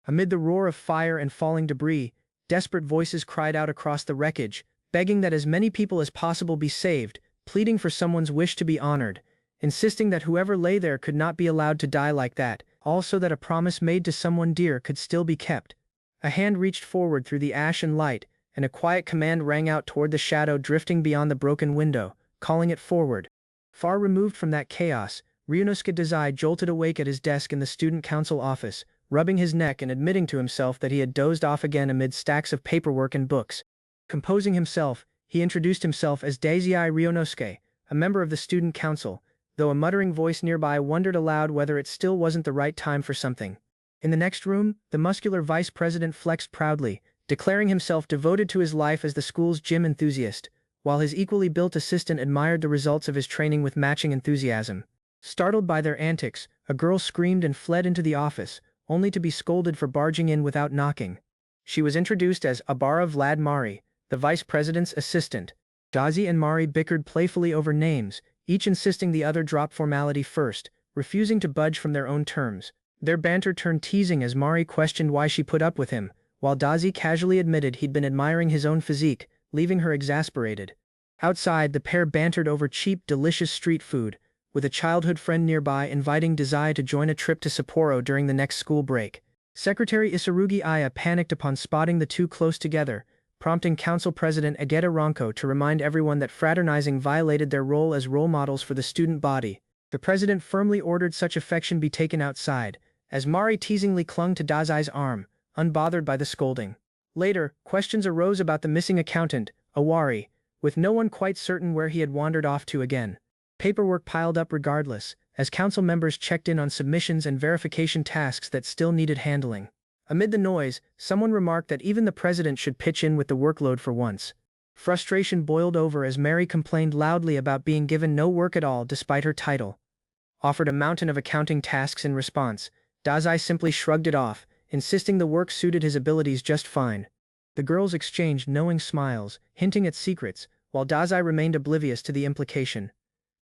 Amid the roar of fire and falling debris, desperate voices cried out across the wreckage, begging that as many people as possible be saved, pleading for someone's wish to be honored, insisting that whoever lay there could not be allowed to die like that, also that a promise made to someone dear could still be kept. A hand reached forward through the ash and light, and a quiet command rang out toward the shadow drifting beyond the broken window, calling it forward. Far removed from that chaos, Ryunosuke Dazai jolted awake at his desk in the student council office, rubbing his neck and admitting to himself that he had dozed off again amid stacks of paperwork and books. Composing himself, he introduced himself as Dazai Ryunosuke, a member of the student council, though a muttering voice nearby wondered aloud whether it still wasn't the right time for something. In the next room, the muscular vice president flexed proudly, declaring himself devoted to his life as the school's gym enthusiast, while his equally built assistant admired the results of his training with matching enthusiasm. Startled by their antics, a girl screamed and fled into the office, only to be scolded for barging in without knocking. She was introduced as Abara Vlad Mari, the vice president's assistant. Dazi and Mari bickered playfully over names, each insisting the other drop formality first, refusing to budge from their own terms. Their banter turned teasing as Mari questioned why she put up with him, while Dazi casually admitted he'd been admiring his own physique, leaving her exasperated. Outside, the pair bantered over cheap, delicious street food, with a childhood friend nearby inviting Dazai to join a trip to Sapporo during the next school break. Secretary Isurugi Aya panicked upon spotting the two close together, prompting Council President Ageta Ranko to remind everyone that fraternizing violated their role as role models for the student body. The president firmly ordered such affection be taken outside, as Mari teasingly clung to Dazai's arm, unbothered by the scolding. Later, questions arose about the missing accountant, Awari, with no one quite certain where he had wandered off to again. Paperwork piled up regardless, as council members checked in on submissions and verification tasks that still needed handling. Amid the noise, someone remarked that even the president should pitch in with the workload for once. Frustration boiled over as Mary complained loudly about being given no work at all despite her title. Offered a mountain of accounting tasks in response, Dazai simply shrugged it off, insisting the work suited his abilities just fine. The girls exchanged knowing smiles, hinting at secrets, while Dazai remained oblivious to the implication.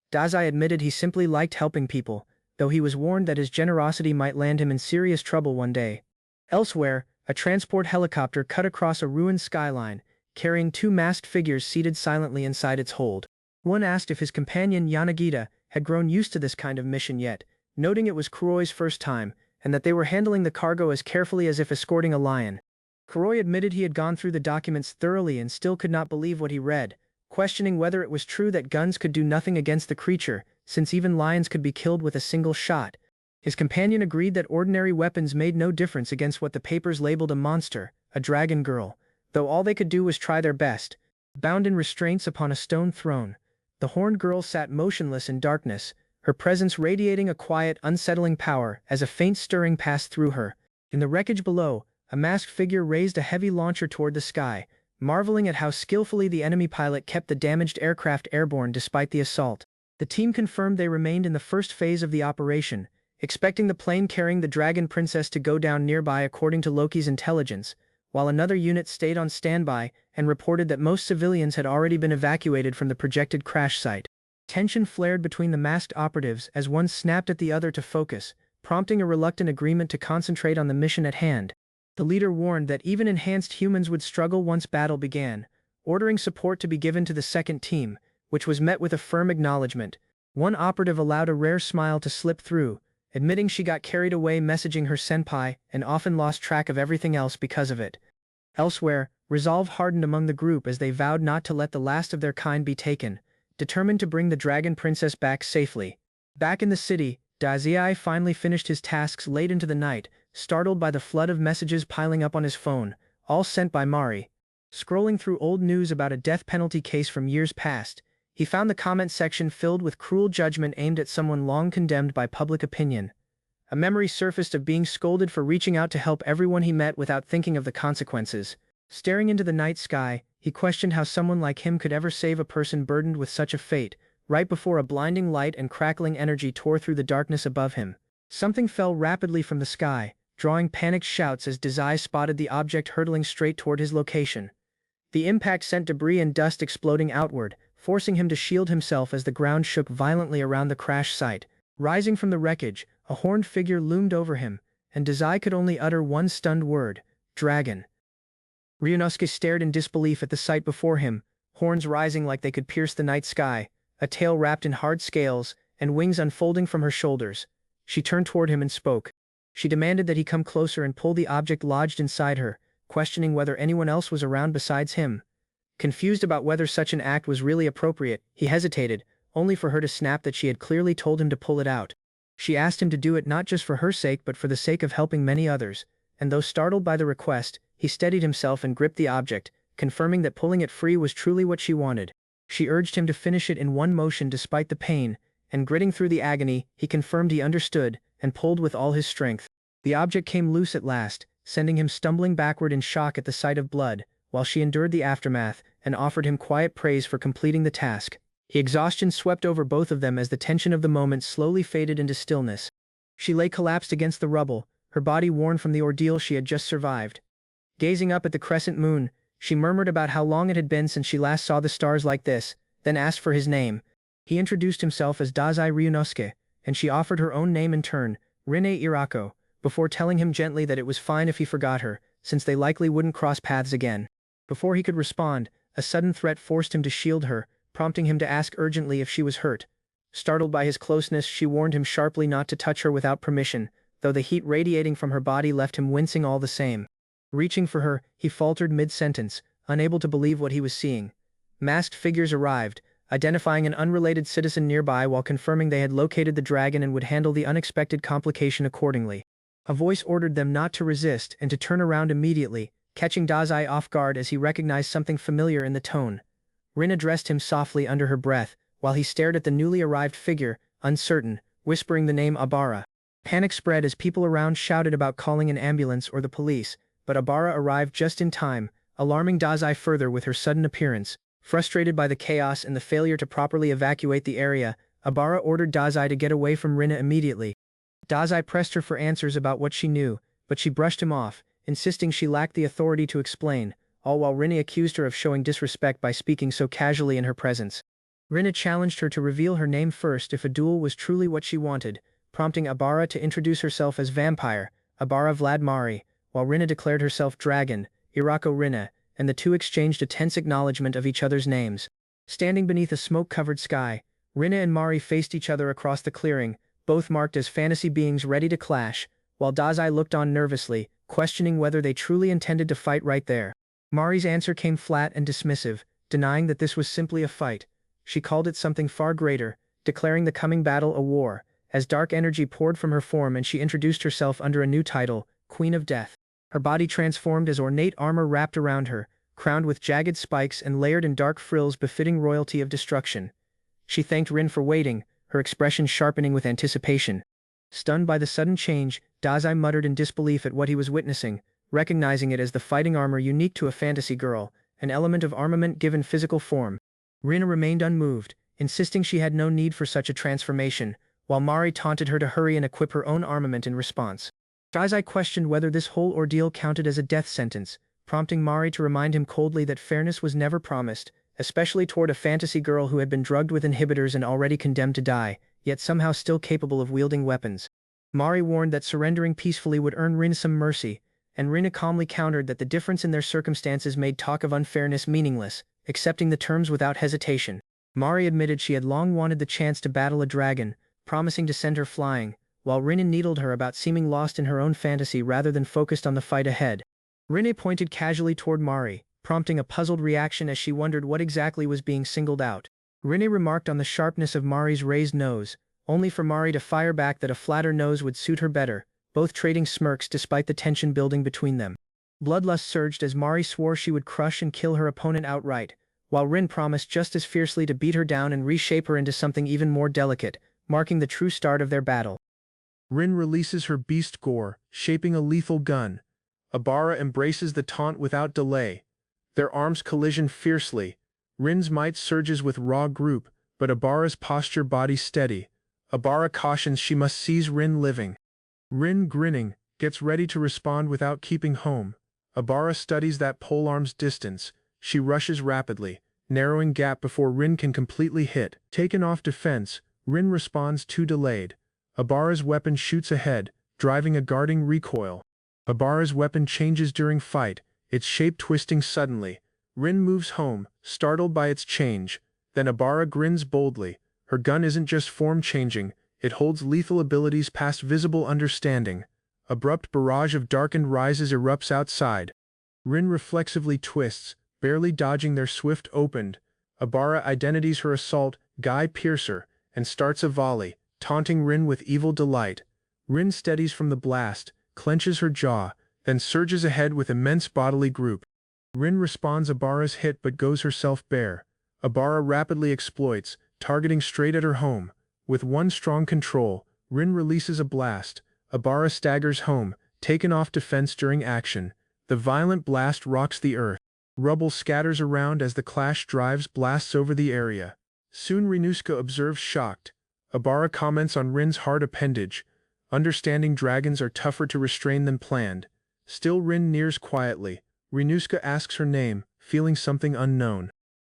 Dazai admitted he simply liked helping people, though he was warned that his generosity might land him in serious trouble one day. Elsewhere, a transport helicopter cut across a ruined skyline, carrying two masked figures seated silently inside its hold. One asked if his companion Yanagita had grown used to this kind of mission yet, noting it was Kuroi's first time, and that they were handling the cargo as carefully as if escorting a lion. Kuroi admitted he had gone through the documents thoroughly and still could not believe what he read, questioning whether it was true that guns could do nothing against the creature, since even lions could be killed with a single shot. His companion agreed that ordinary weapons made no difference against what the papers labeled a monster, a dragon girl, though all they could do was try their best. Bound in restraints upon a stone throne, the horned girl sat motionless in darkness, her presence radiating a quiet, unsettling power as a faint stirring passed through her. In the wreckage below, a masked figure raised a heavy launcher toward the sky, marveling at how skillfully the enemy pilot kept the damaged aircraft airborne despite the assault. The team confirmed they remained in the first phase of the operation, expecting the plane carrying the Dragon Princess to go down nearby according to Loki's intelligence, while another unit stayed on standby and reported that most civilians had already been evacuated from the projected crash site. Tension flared between the masked operatives as one snapped at the other to focus, prompting a reluctant agreement to concentrate on the mission at hand. The leader warned that even enhanced humans would struggle once battle began, ordering support to be given to the second team, which was met with a firm acknowledgement. One operative allowed a rare smile to slip through, admitting she got carried away messaging her senpai and often lost track of everything else because of it. Elsewhere, resolve hardened among the group as they vowed not to let the last of their kind be taken, determined to bring the Dragon Princess back safely. Back in the city, Dazai finally finished his tasks late into the night, startled by the flood of messages piling up on his phone, all sent by Mari. Scrolling through old news about a death penalty case from years past, he found the comment section filled with cruel judgment aimed at someone long condemned by public opinion. A memory surfaced of being scolded for reaching out to help everyone he met without thinking of the consequences. Staring into the night sky, he questioned how someone like him could ever save a person burdened with such a fate, right before a blinding light and crackling energy tore through the darkness above him. Something fell rapidly from the sky, drawing panicked shouts as Dazai spotted the object hurtling straight toward his location. The impact sent debris and dust exploding outward, forcing him to shield himself as the ground shook violently around the crash site. Rising from the wreckage, a horned figure loomed over him, and Dazai could only utter one stunned word, dragon. Ryunosuke stared in disbelief at the sight before him, horns rising like they could pierce the night sky, a tail wrapped in hard scales, and wings unfolding from her shoulders. She turned toward him and spoke. She demanded that he come closer and pull the object lodged inside her, questioning whether anyone else was around besides him. Confused about whether such an act was really appropriate, he hesitated, only for her to snap that she had clearly told him to pull it out. She asked him to do it not just for her sake but for the sake of helping many others, and though startled by the request, he steadied himself and gripped the object, confirming that pulling it free was truly what she wanted. She urged him to finish it in one motion despite the pain, and gritting through the agony, he confirmed he understood, and pulled with all his strength. The object came loose at last, sending him stumbling backward in shock at the sight of blood, while she endured the aftermath, and offered him quiet praise for completing the task. Exhaustion swept over both of them as the tension of the moment slowly faded into stillness. She lay collapsed against the rubble, her body worn from the ordeal she had just survived. Gazing up at the crescent moon, she murmured about how long it had been since she last saw the stars like this, then asked for his name. He introduced himself as Dazai Ryunosuke, and she offered her own name in turn, Rine Irako, before telling him gently that it was fine if he forgot her, since they likely wouldn't cross paths again. Before he could respond, a sudden threat forced him to shield her, prompting him to ask urgently if she was hurt. Startled by his closeness, she warned him sharply not to touch her without permission, though the heat radiating from her body left him wincing all the same. Reaching for her, he faltered mid-sentence, unable to believe what he was seeing. Masked figures arrived, identifying an unrelated citizen nearby while confirming they had located the dragon and would handle the unexpected complication accordingly. A voice ordered them not to resist and to turn around immediately, catching Dazai off guard as he recognized something familiar in the tone. Rin addressed him softly under her breath, while he stared at the newly arrived figure, uncertain, whispering the name Abara. Panic spread as people around shouted about calling an ambulance or the police, but Abara arrived just in time, alarming Dazai further with her sudden appearance. Frustrated by the chaos and the failure to properly evacuate the area, Abara ordered Dazai to get away from Rina immediately. Dazai pressed her for answers about what she knew, but she brushed him off, insisting she lacked the authority to explain, all while Rina accused her of showing disrespect by speaking so casually in her presence. Rina challenged her to reveal her name first if a duel was truly what she wanted, prompting Abara to introduce herself as Vampire, Abara Vladmari, while Rina declared herself Dragon, Irako Rina, and the two exchanged a tense acknowledgement of each other's names. Standing beneath a smoke-covered sky, Rina and Mari faced each other across the clearing, both marked as fantasy beings ready to clash, while Dazai looked on nervously, questioning whether they truly intended to fight right there. Mari's answer came flat and dismissive, denying that this was simply a fight. She called it something far greater, declaring the coming battle a war, as dark energy poured from her form and she introduced herself under a new title, Queen of Death. Her body transformed as ornate armor wrapped around her, crowned with jagged spikes and layered in dark frills befitting royalty of destruction. She thanked Rin for waiting, her expression sharpening with anticipation. Stunned by the sudden change, Dazai muttered in disbelief at what he was witnessing, recognizing it as the fighting armor unique to a fantasy girl, an element of armament given physical form. Rina remained unmoved, insisting she had no need for such a transformation, while Mari taunted her to hurry and equip her own armament in response. Dazai questioned whether this whole ordeal counted as a death sentence, prompting Mari to remind him coldly that fairness was never promised, especially toward a fantasy girl who had been drugged with inhibitors and already condemned to die, yet somehow still capable of wielding weapons. Mari warned that surrendering peacefully would earn Rin some mercy, and Rina calmly countered that the difference in their circumstances made talk of unfairness meaningless, accepting the terms without hesitation. Mari admitted she had long wanted the chance to battle a dragon, promising to send her flying, while Rina needled her about seeming lost in her own fantasy rather than focused on the fight ahead. Rina pointed casually toward Mari, prompting a puzzled reaction as she wondered what exactly was being singled out. Rina remarked on the sharpness of Mari's raised nose, only for Mari to fire back that a flatter nose would suit her better, both trading smirks despite the tension building between them. Bloodlust surged as Mari swore she would crush and kill her opponent outright, while Rin promised just as fiercely to beat her down and reshape her into something even more delicate, marking the true start of their battle. Rin releases her beast gore, shaping a lethal gun. Abara embraces the taunt without delay. Their arms collision fiercely. Rin's might surges with raw group, but Abara's posture body steady. Abara cautions she must seize Rin living. Rin, grinning, gets ready to respond without keeping home. Abara studies that polearm's distance. She rushes rapidly, narrowing gap before Rin can completely hit. Taken off defense, Rin responds too delayed. Abara's weapon shoots ahead, driving a guarding recoil. Abara's weapon changes during fight, its shape twisting suddenly. Rin moves home, startled by its change. Then Abara grins boldly. Her gun isn't just form changing, it holds lethal abilities past visible understanding. Abrupt barrage of darkened rises erupts outside. Rin reflexively twists, barely dodging their swift opened. Abara identities her assault, Guy Piercer, and starts a volley, taunting Rin with evil delight. Rin steadies from the blast, clenches her jaw, then surges ahead with immense bodily group. Rin responds Abara's hit but goes herself bare. Abara rapidly exploits, targeting straight at her home. With one strong control, Rin releases a blast. Abara staggers home, taken off defense during action. The violent blast rocks the earth. Rubble scatters around as the clash drives blasts over the area. Soon Ryunosuke observes shocked. Abara comments on Rin's hard appendage. Understanding dragons are tougher to restrain than planned. Still Rin nears quietly. Ryunosuke asks her name, feeling something unknown.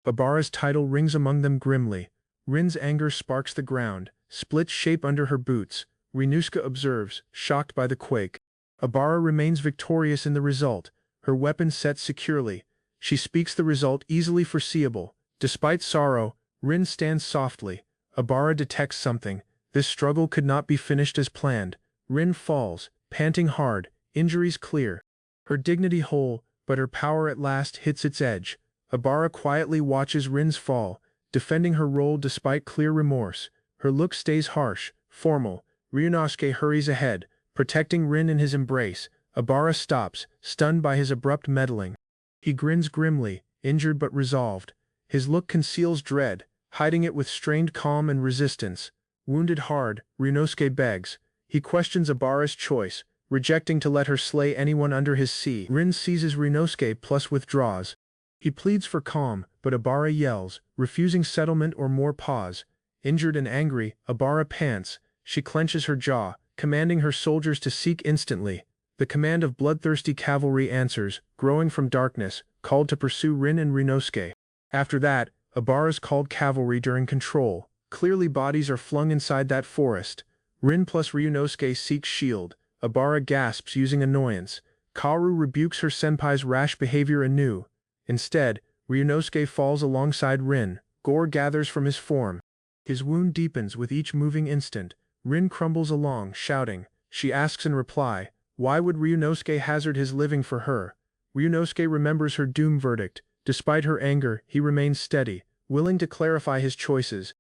Abara's title rings among them grimly. Rin's anger sparks the ground, splits shape under her boots. Ryunosuke observes, shocked by the quake. Abara remains victorious in the result, her weapon set securely. She speaks the result easily foreseeable. Despite sorrow, Rin stands softly. Abara detects something. This struggle could not be finished as planned. Rin falls, panting hard, injuries clear. Her dignity whole, but her power at last hits its edge. Abara quietly watches Rin's fall, defending her role despite clear remorse. Her look stays harsh, formal. Ryunosuke hurries ahead, protecting Rin in his embrace. Abara stops, stunned by his abrupt meddling. He grins grimly, injured but resolved. His look conceals dread, hiding it with strained calm and resistance. Wounded hard, Ryunosuke begs. He questions Abara's choice, rejecting to let her slay anyone under his sea. Rin seizes Ryunosuke plus withdraws. He pleads for calm, but Abara yells, refusing settlement or more pause. Injured and angry, Abara pants. She clenches her jaw, commanding her soldiers to seek instantly. The command of bloodthirsty cavalry answers, growing from darkness, called to pursue Rin and Ryunosuke. After that, Abara's called cavalry during control. Clearly bodies are flung inside that forest. Rin plus Ryunosuke seeks shield. Abara gasps using annoyance. Kaoru rebukes her senpai's rash behavior anew. Instead, Ryunosuke falls alongside Rin. Gore gathers from his form. His wound deepens with each moving instant. Rin crumbles along, shouting. She asks in reply, why would Ryunosuke hazard his living for her? Ryunosuke remembers her doom verdict. Despite her anger, he remains steady, willing to clarify his choices.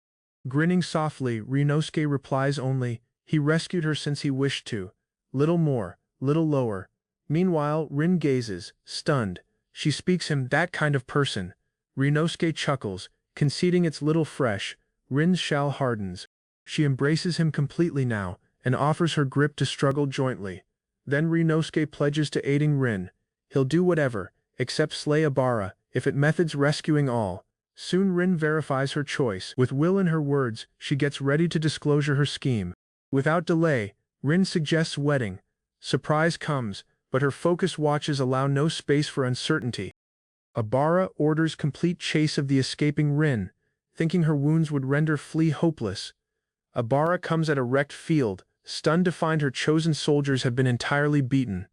Grinning softly, Ryunosuke replies only, he rescued her since he wished to. Little more, little lower. Meanwhile, Rin gazes, stunned. She speaks him that kind of person. Ryunosuke chuckles, conceding it's little fresh. Rin's shell hardens. She embraces him completely now, and offers her grip to struggle jointly. Then Ryunosuke pledges to aiding Rin. He'll do whatever, except slay Abara, if it methods rescuing all. Soon Rin verifies her choice. With will in her words, she gets ready to disclose her scheme. Without delay, Rin suggests wedding. Surprise comes, but her focused watches allow no space for uncertainty. Abara orders complete chase of the escaping Rin, thinking her wounds would render flee hopeless. Abara comes at a wrecked field, stunned to find her chosen soldiers have been entirely beaten.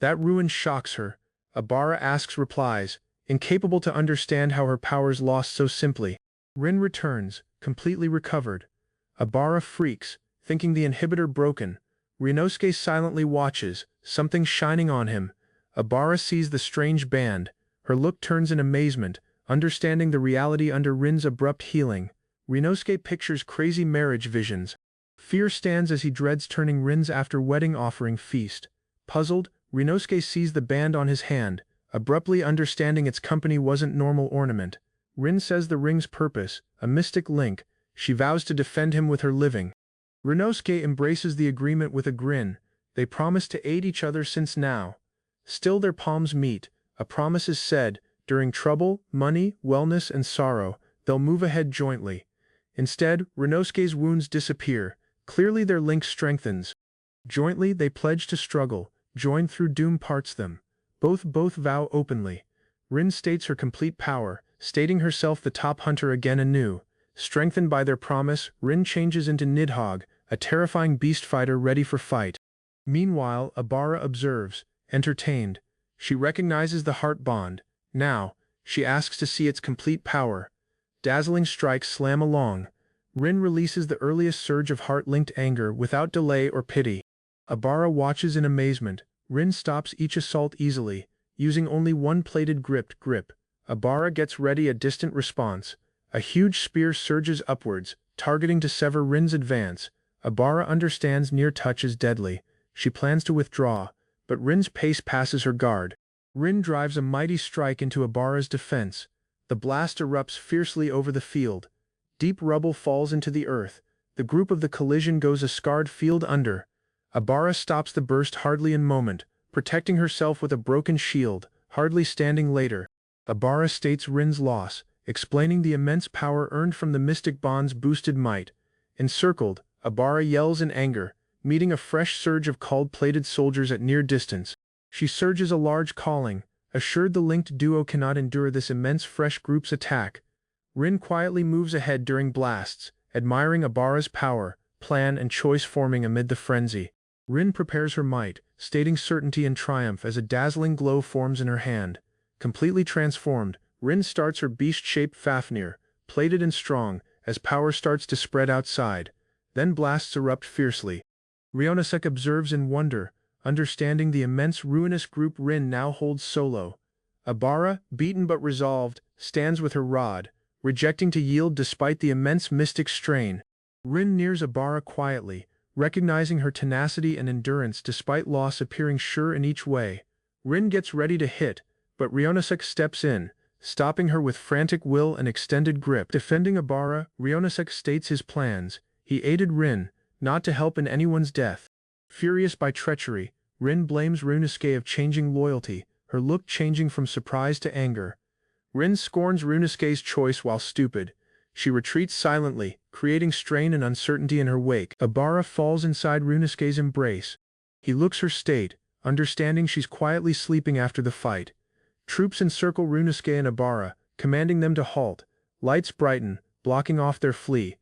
That ruin shocks her. Abara asks replies, incapable to understand how her powers lost so simply. Rin returns, completely recovered. Abara freaks, thinking the inhibitor broken. Ryunosuke silently watches, something shining on him. Abara sees the strange band. Her look turns in amazement, understanding the reality under Rin's abrupt healing. Ryunosuke pictures crazy marriage visions. Fear stands as he dreads turning Rin's after-wedding offering feast. Puzzled, Ryunosuke sees the band on his hand, abruptly understanding its company wasn't normal ornament. Rin says the ring's purpose, a mystic link. She vows to defend him with her living. Ryunosuke embraces the agreement with a grin. They promise to aid each other since now. Still their palms meet. A promise is said. During trouble, money, wellness, and sorrow, they'll move ahead jointly. Instead, Ryunosuke's wounds disappear. Clearly their link strengthens. Jointly they pledge to struggle. Joined through doom parts them. Both vow openly. Rin states her complete power, stating herself the top hunter again anew. Strengthened by their promise, Rin changes into Nidhogg, a terrifying beast fighter ready for fight. Meanwhile, Abara observes, entertained. She recognizes the heart bond. Now, she asks to see its complete power. Dazzling strikes slam along. Rin releases the earliest surge of heart-linked anger without delay or pity. Abara watches in amazement. Rin stops each assault easily, using only one plated grip. Abara gets ready a distant response. A huge spear surges upwards, targeting to sever Rin's advance. Abara understands near touch is deadly. She plans to withdraw, but Rin's pace passes her guard. Rin drives a mighty strike into Abara's defense. The blast erupts fiercely over the field. Deep rubble falls into the earth. The group of the collision goes a scarred field under. Abara stops the burst hardly a moment, protecting herself with a broken shield, hardly standing later. Abara states Rin's loss, explaining the immense power earned from the mystic bond's boosted might. Encircled, Abara yells in anger, meeting a fresh surge of cold-plated soldiers at near distance. She surges a large calling, assured the linked duo cannot endure this immense fresh group's attack. Rin quietly moves ahead during blasts, admiring Abara's power, plan and choice forming amid the frenzy. Rin prepares her might, stating certainty and triumph as a dazzling glow forms in her hand. Completely transformed, Rin starts her beast-shaped Fafnir, plated and strong, as power starts to spread outside. Then blasts erupt fiercely. Ryonosek observes in wonder, understanding the immense ruinous group Rin now holds solo. Abara, beaten but resolved, stands with her rod, rejecting to yield despite the immense mystic strain. Rin nears Abara quietly, recognizing her tenacity and endurance despite loss appearing sure in each way. Rin gets ready to hit, but Ryonosek steps in, stopping her with frantic will and extended grip. Defending Abara, Ryonosek states his plans. He aided Rin, not to help in anyone's death. Furious by treachery, Rin blames Ryunosuke of changing loyalty, her look changing from surprise to anger. Rin scorns Ryunosuke's choice while stupid. She retreats silently, creating strain and uncertainty in her wake. Abara falls inside Ryunosuke's embrace. He looks her state, understanding she's quietly sleeping after the fight. Troops encircle Ryunosuke and Abara, commanding them to halt. Lights brighten, blocking off their flee.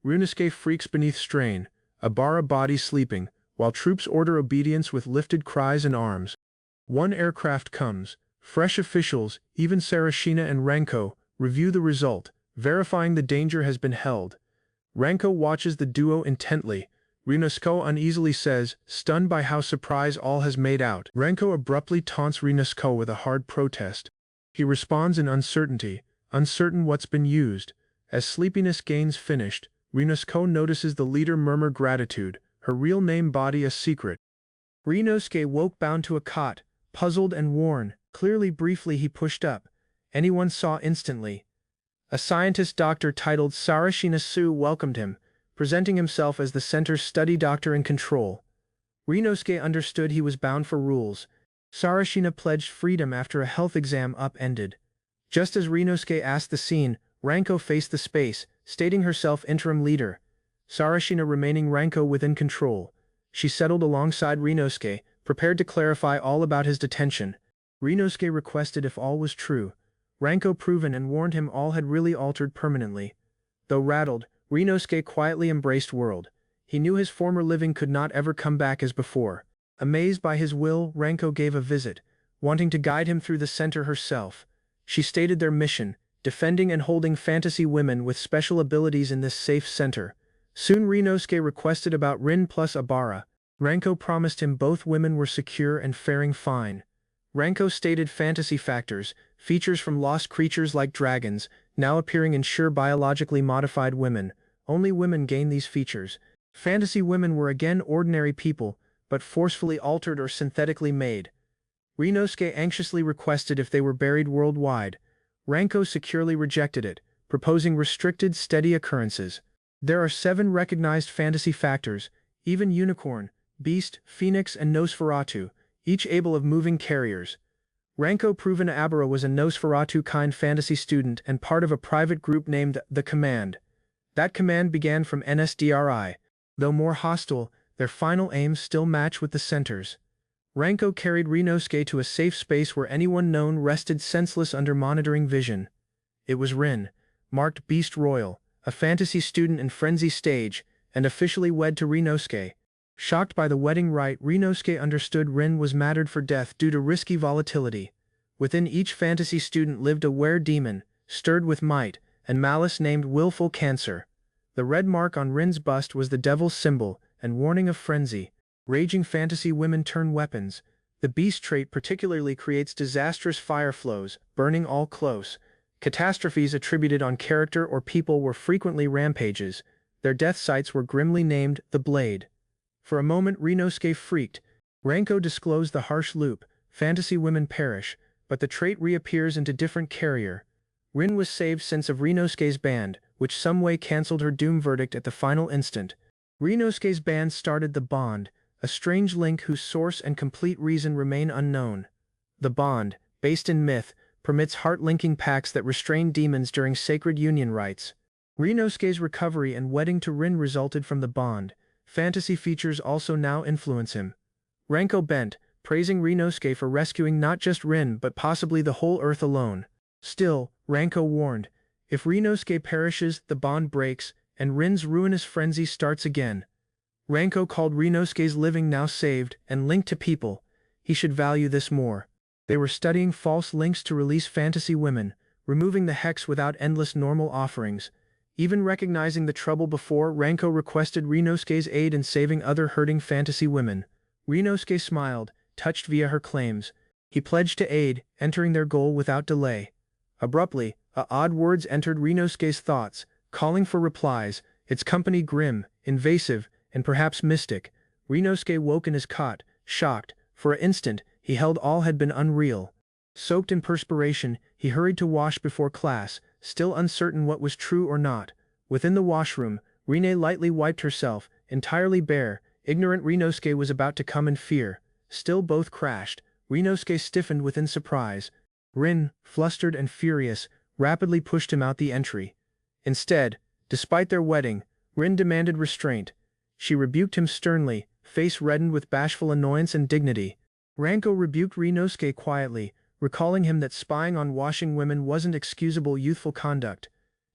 Ryunosuke freaks beneath strain, Abara body sleeping, while troops order obedience with lifted cries and arms. One aircraft comes. Fresh officials, even Sarashina and Ranko, review the result, verifying the danger has been held. Ranko watches the duo intently. Ryunosuke uneasily says, stunned by how surprised all has made out. Ranko abruptly taunts Ryunosuke with a hard protest. He responds in uncertainty, uncertain what's been used. As sleepiness gains finished, Ryunosuke notices the leader murmur gratitude, her real name body a secret. Ryunosuke woke bound to a cot, puzzled and worn. Clearly briefly he pushed up. Anyone saw instantly. A scientist doctor titled Sarashina Su welcomed him, presenting himself as the center's study doctor in control. Ryunosuke understood he was bound for rules. Sarashina pledged freedom after a health exam upended. Just as Ryunosuke asked the scene, Ranko faced the space, stating herself interim leader. Sarashina remaining Ranko within control. She settled alongside Ryunosuke, prepared to clarify all about his detention. Ryunosuke requested if all was true. Ranko proven and warned him all had really altered permanently. Though rattled, Ryunosuke quietly embraced world. He knew his former living could not ever come back as before. Amazed by his will, Ranko gave a visit, wanting to guide him through the center herself. She stated their mission, defending and holding fantasy women with special abilities in this safe center. Soon Ryunosuke requested about Rin plus Abara. Ranko promised him both women were secure and faring fine. Ranko stated fantasy factors, features from lost creatures like dragons, now appearing in sure biologically modified women. Only women gain these features. Fantasy women were again ordinary people, but forcefully altered or synthetically made. Ryunosuke anxiously requested if they were buried worldwide. Ranko securely rejected it, proposing restricted, steady occurrences. There are 7 recognized fantasy factors, even unicorn, beast, phoenix and Nosferatu, each able of moving carriers. Ranko proven Abara was a Nosferatu-kind fantasy student and part of a private group named The Command. That command began from NSDRI. Though more hostile, their final aims still match with the centers. Ranko carried Ryunosuke to a safe space where anyone known rested senseless under monitoring vision. It was Rin, marked Beast Royal, a fantasy student in frenzy stage, and officially wed to Ryunosuke. Shocked by the wedding rite, Rinosuke understood Rin was mattered for death due to risky volatility. Within each fantasy student lived a were-demon, stirred with might and malice named Willful Cancer. The red mark on Rin's bust was the devil's symbol and warning of frenzy. Raging fantasy women turn weapons. The beast trait particularly creates disastrous fire flows, burning all close. Catastrophes attributed on character or people were frequently rampages. Their death sites were grimly named the Blade. For a moment Rinosuke freaked. Ranko disclosed the harsh loop. Fantasy women perish, but the trait reappears into different carrier. Rin was saved since of Rinosuke's band, which some way cancelled her doom verdict at the final instant. Rinosuke's band started the Bond, a strange link whose source and complete reason remain unknown. The Bond, based in myth, permits heart-linking pacts that restrain demons during sacred union rites. Rinosuke's recovery and wedding to Rin resulted from the Bond. Fantasy features also now influence him. Ranko bent, praising Rinosuke for rescuing not just Rin but possibly the whole Earth alone. Still, Ranko warned, if Rinosuke perishes, the bond breaks, and Rin's ruinous frenzy starts again. Ranko called Rinosuke's living now saved and linked to people. He should value this more. They were studying false links to release fantasy women, removing the hex without endless normal offerings. Even recognizing the trouble before, Ranko requested Rinosuke's aid in saving other hurting fantasy women. Rinosuke smiled, touched via her claims. He pledged to aid, entering their goal without delay. Abruptly, odd words entered Rinosuke's thoughts, calling for replies, its company grim, invasive, and perhaps mystic. Rinosuke woke in his cot, shocked. For an instant, he held all had been unreal. Soaked in perspiration, he hurried to wash before class, still uncertain what was true or not. Within the washroom, Rine lightly wiped herself, entirely bare. Ignorant Rinosuke was about to come in fear. Still both crashed. Rinosuke stiffened within surprise. Rin, flustered and furious, rapidly pushed him out the entry. Instead, despite their wedding, Rin demanded restraint. She rebuked him sternly, face reddened with bashful annoyance and dignity. Ranko rebuked Rinosuke quietly, recalling him that spying on washing women wasn't excusable youthful conduct.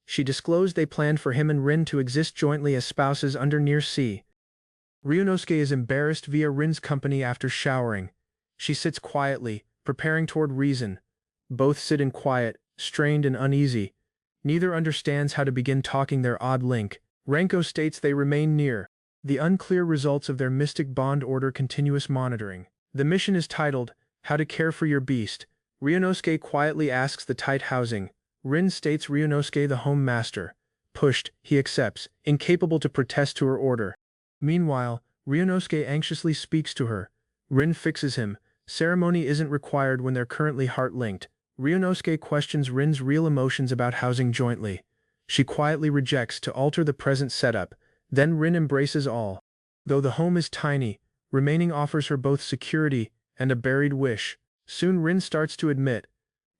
She disclosed they planned for him and Rin to exist jointly as spouses under near sea. Rinosuke is embarrassed via Rin's company after showering. She sits quietly, preparing toward reason. Both sit in quiet, strained and uneasy. Neither understands how to begin talking their odd link. Ranko states they remain near. The unclear results of their mystic bond order continuous monitoring. The mission is titled, How to Care for Your Beast. Ryonosuke quietly asks the tight housing. Rin states Ryonosuke the home master. Pushed, he accepts, incapable to protest to her order. Meanwhile, Ryonosuke anxiously speaks to her. Rin fixes him. Ceremony isn't required when they're currently heart-linked. Ryonosuke questions Rin's real emotions about housing jointly. She quietly rejects to alter the present setup. Then Rin embraces all. Though the home is tiny, remaining offers her both security and a buried wish. Soon Rin starts to admit.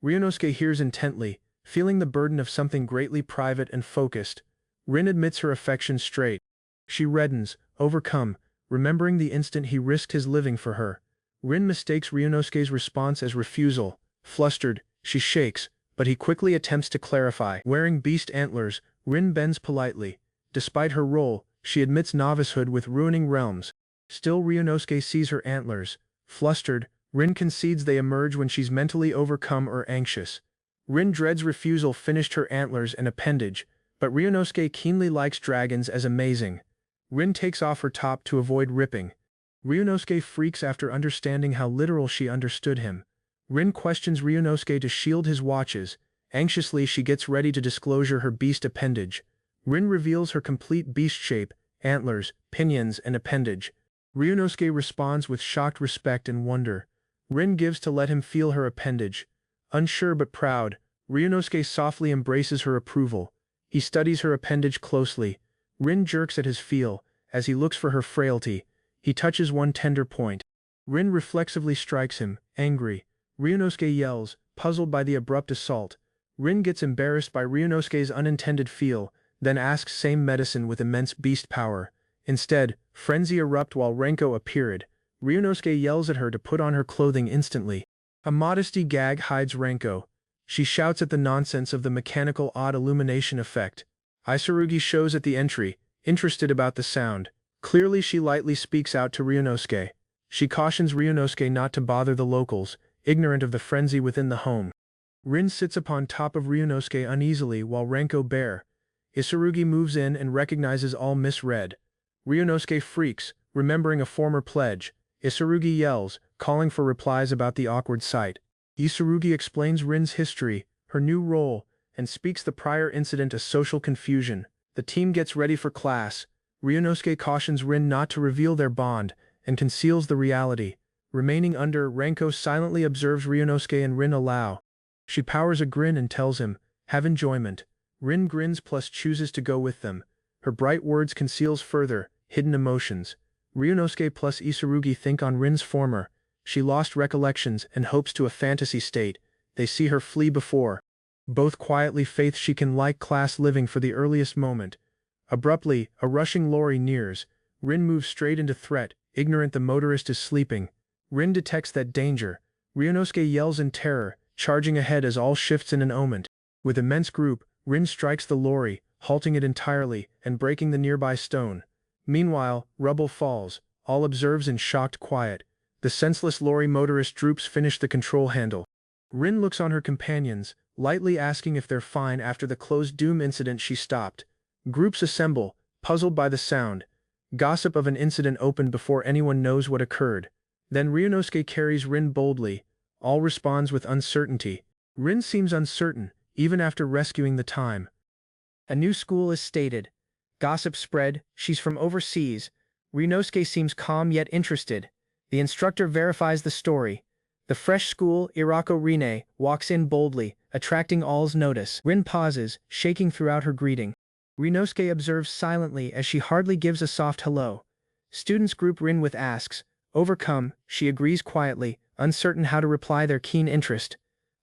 Ryonosuke hears intently, feeling the burden of something greatly private and focused. Rin admits her affection straight. She reddens, overcome, remembering the instant he risked his living for her. Rin mistakes Ryonosuke's response as refusal. Flustered, she shakes, but he quickly attempts to clarify. Wearing beast antlers, Rin bends politely. Despite her role, she admits novicehood with ruining realms. Still Ryonosuke sees her antlers. Flustered, Rin concedes they emerge when she's mentally overcome or anxious. Rin dreads refusal finished her antlers and appendage, but Ryonosuke keenly likes dragons as amazing. Rin takes off her top to avoid ripping. Ryonosuke freaks after understanding how literal she understood him. Rin questions Ryonosuke to shield his watches. Anxiously she gets ready to disclosure her beast appendage. Rin reveals her complete beast shape, antlers, pinions, and appendage. Ryonosuke responds with shocked respect and wonder. Rin gives to let him feel her appendage. Unsure but proud, Ryonosuke softly embraces her approval. He studies her appendage closely. Rin jerks at his feel. As he looks for her frailty, he touches one tender point. Rin reflexively strikes him, angry. Ryonosuke yells, puzzled by the abrupt assault. Rin gets embarrassed by Ryonosuke's unintended feel, then asks same medicine with immense beast power. Instead, frenzy erupts while Ranko appeared. Ryonosuke yells at her to put on her clothing instantly. A modesty gag hides Ranko. She shouts at the nonsense of the mechanical odd illumination effect. Iserugi shows at the entry, interested about the sound. Clearly she lightly speaks out to Ryunosuke. She cautions Ryunosuke not to bother the locals, ignorant of the frenzy within the home. Rin sits upon top of Ryunosuke uneasily while Renko bare. Isurugi moves in and recognizes all misread. Ryunosuke freaks, remembering a former pledge. Isurugi yells, calling for replies about the awkward sight. Isurugi explains Rin's history, her new role, and speaks the prior incident as social confusion. The team gets ready for class. Ryunosuke cautions Rin not to reveal their bond, and conceals the reality. Remaining under, Renko silently observes Ryunosuke and Rin allow. She powers a grin and tells him, "Have enjoyment." Rin grins plus chooses to go with them. Her bright words conceals further, hidden emotions. Ryunosuke plus Isurugi think on Rin's former. She lost recollections and hopes to a fantasy state. They see her flee before. Both quietly faith she can like class living for the earliest moment. Abruptly, a rushing lorry nears. Rin moves straight into threat, ignorant the motorist is sleeping. Rin detects that danger. Ryunosuke yells in terror, charging ahead as all shifts in an moment. With immense group, Rin strikes the lorry, halting it entirely, and breaking the nearby stone. Meanwhile, rubble falls. All observes in shocked quiet. The senseless lorry motorist droops finish the control handle. Rin looks on her companions, lightly asking if they're fine after the closed doom incident she stopped. Groups assemble, puzzled by the sound. Gossip of an incident opened before anyone knows what occurred. Then Ryunosuke carries Rin boldly. All responds with uncertainty. Rin seems uncertain, even after rescuing the time. A new school is stated. Gossip spread, she's from overseas. Ryunosuke seems calm yet interested. The instructor verifies the story. The fresh school, Irako Rine, walks in boldly, attracting all's notice. Rin pauses, shaking throughout her greeting. Ryunosuke observes silently as she hardly gives a soft hello. Students group Rin with asks. Overcome, she agrees quietly, uncertain how to reply their keen interest.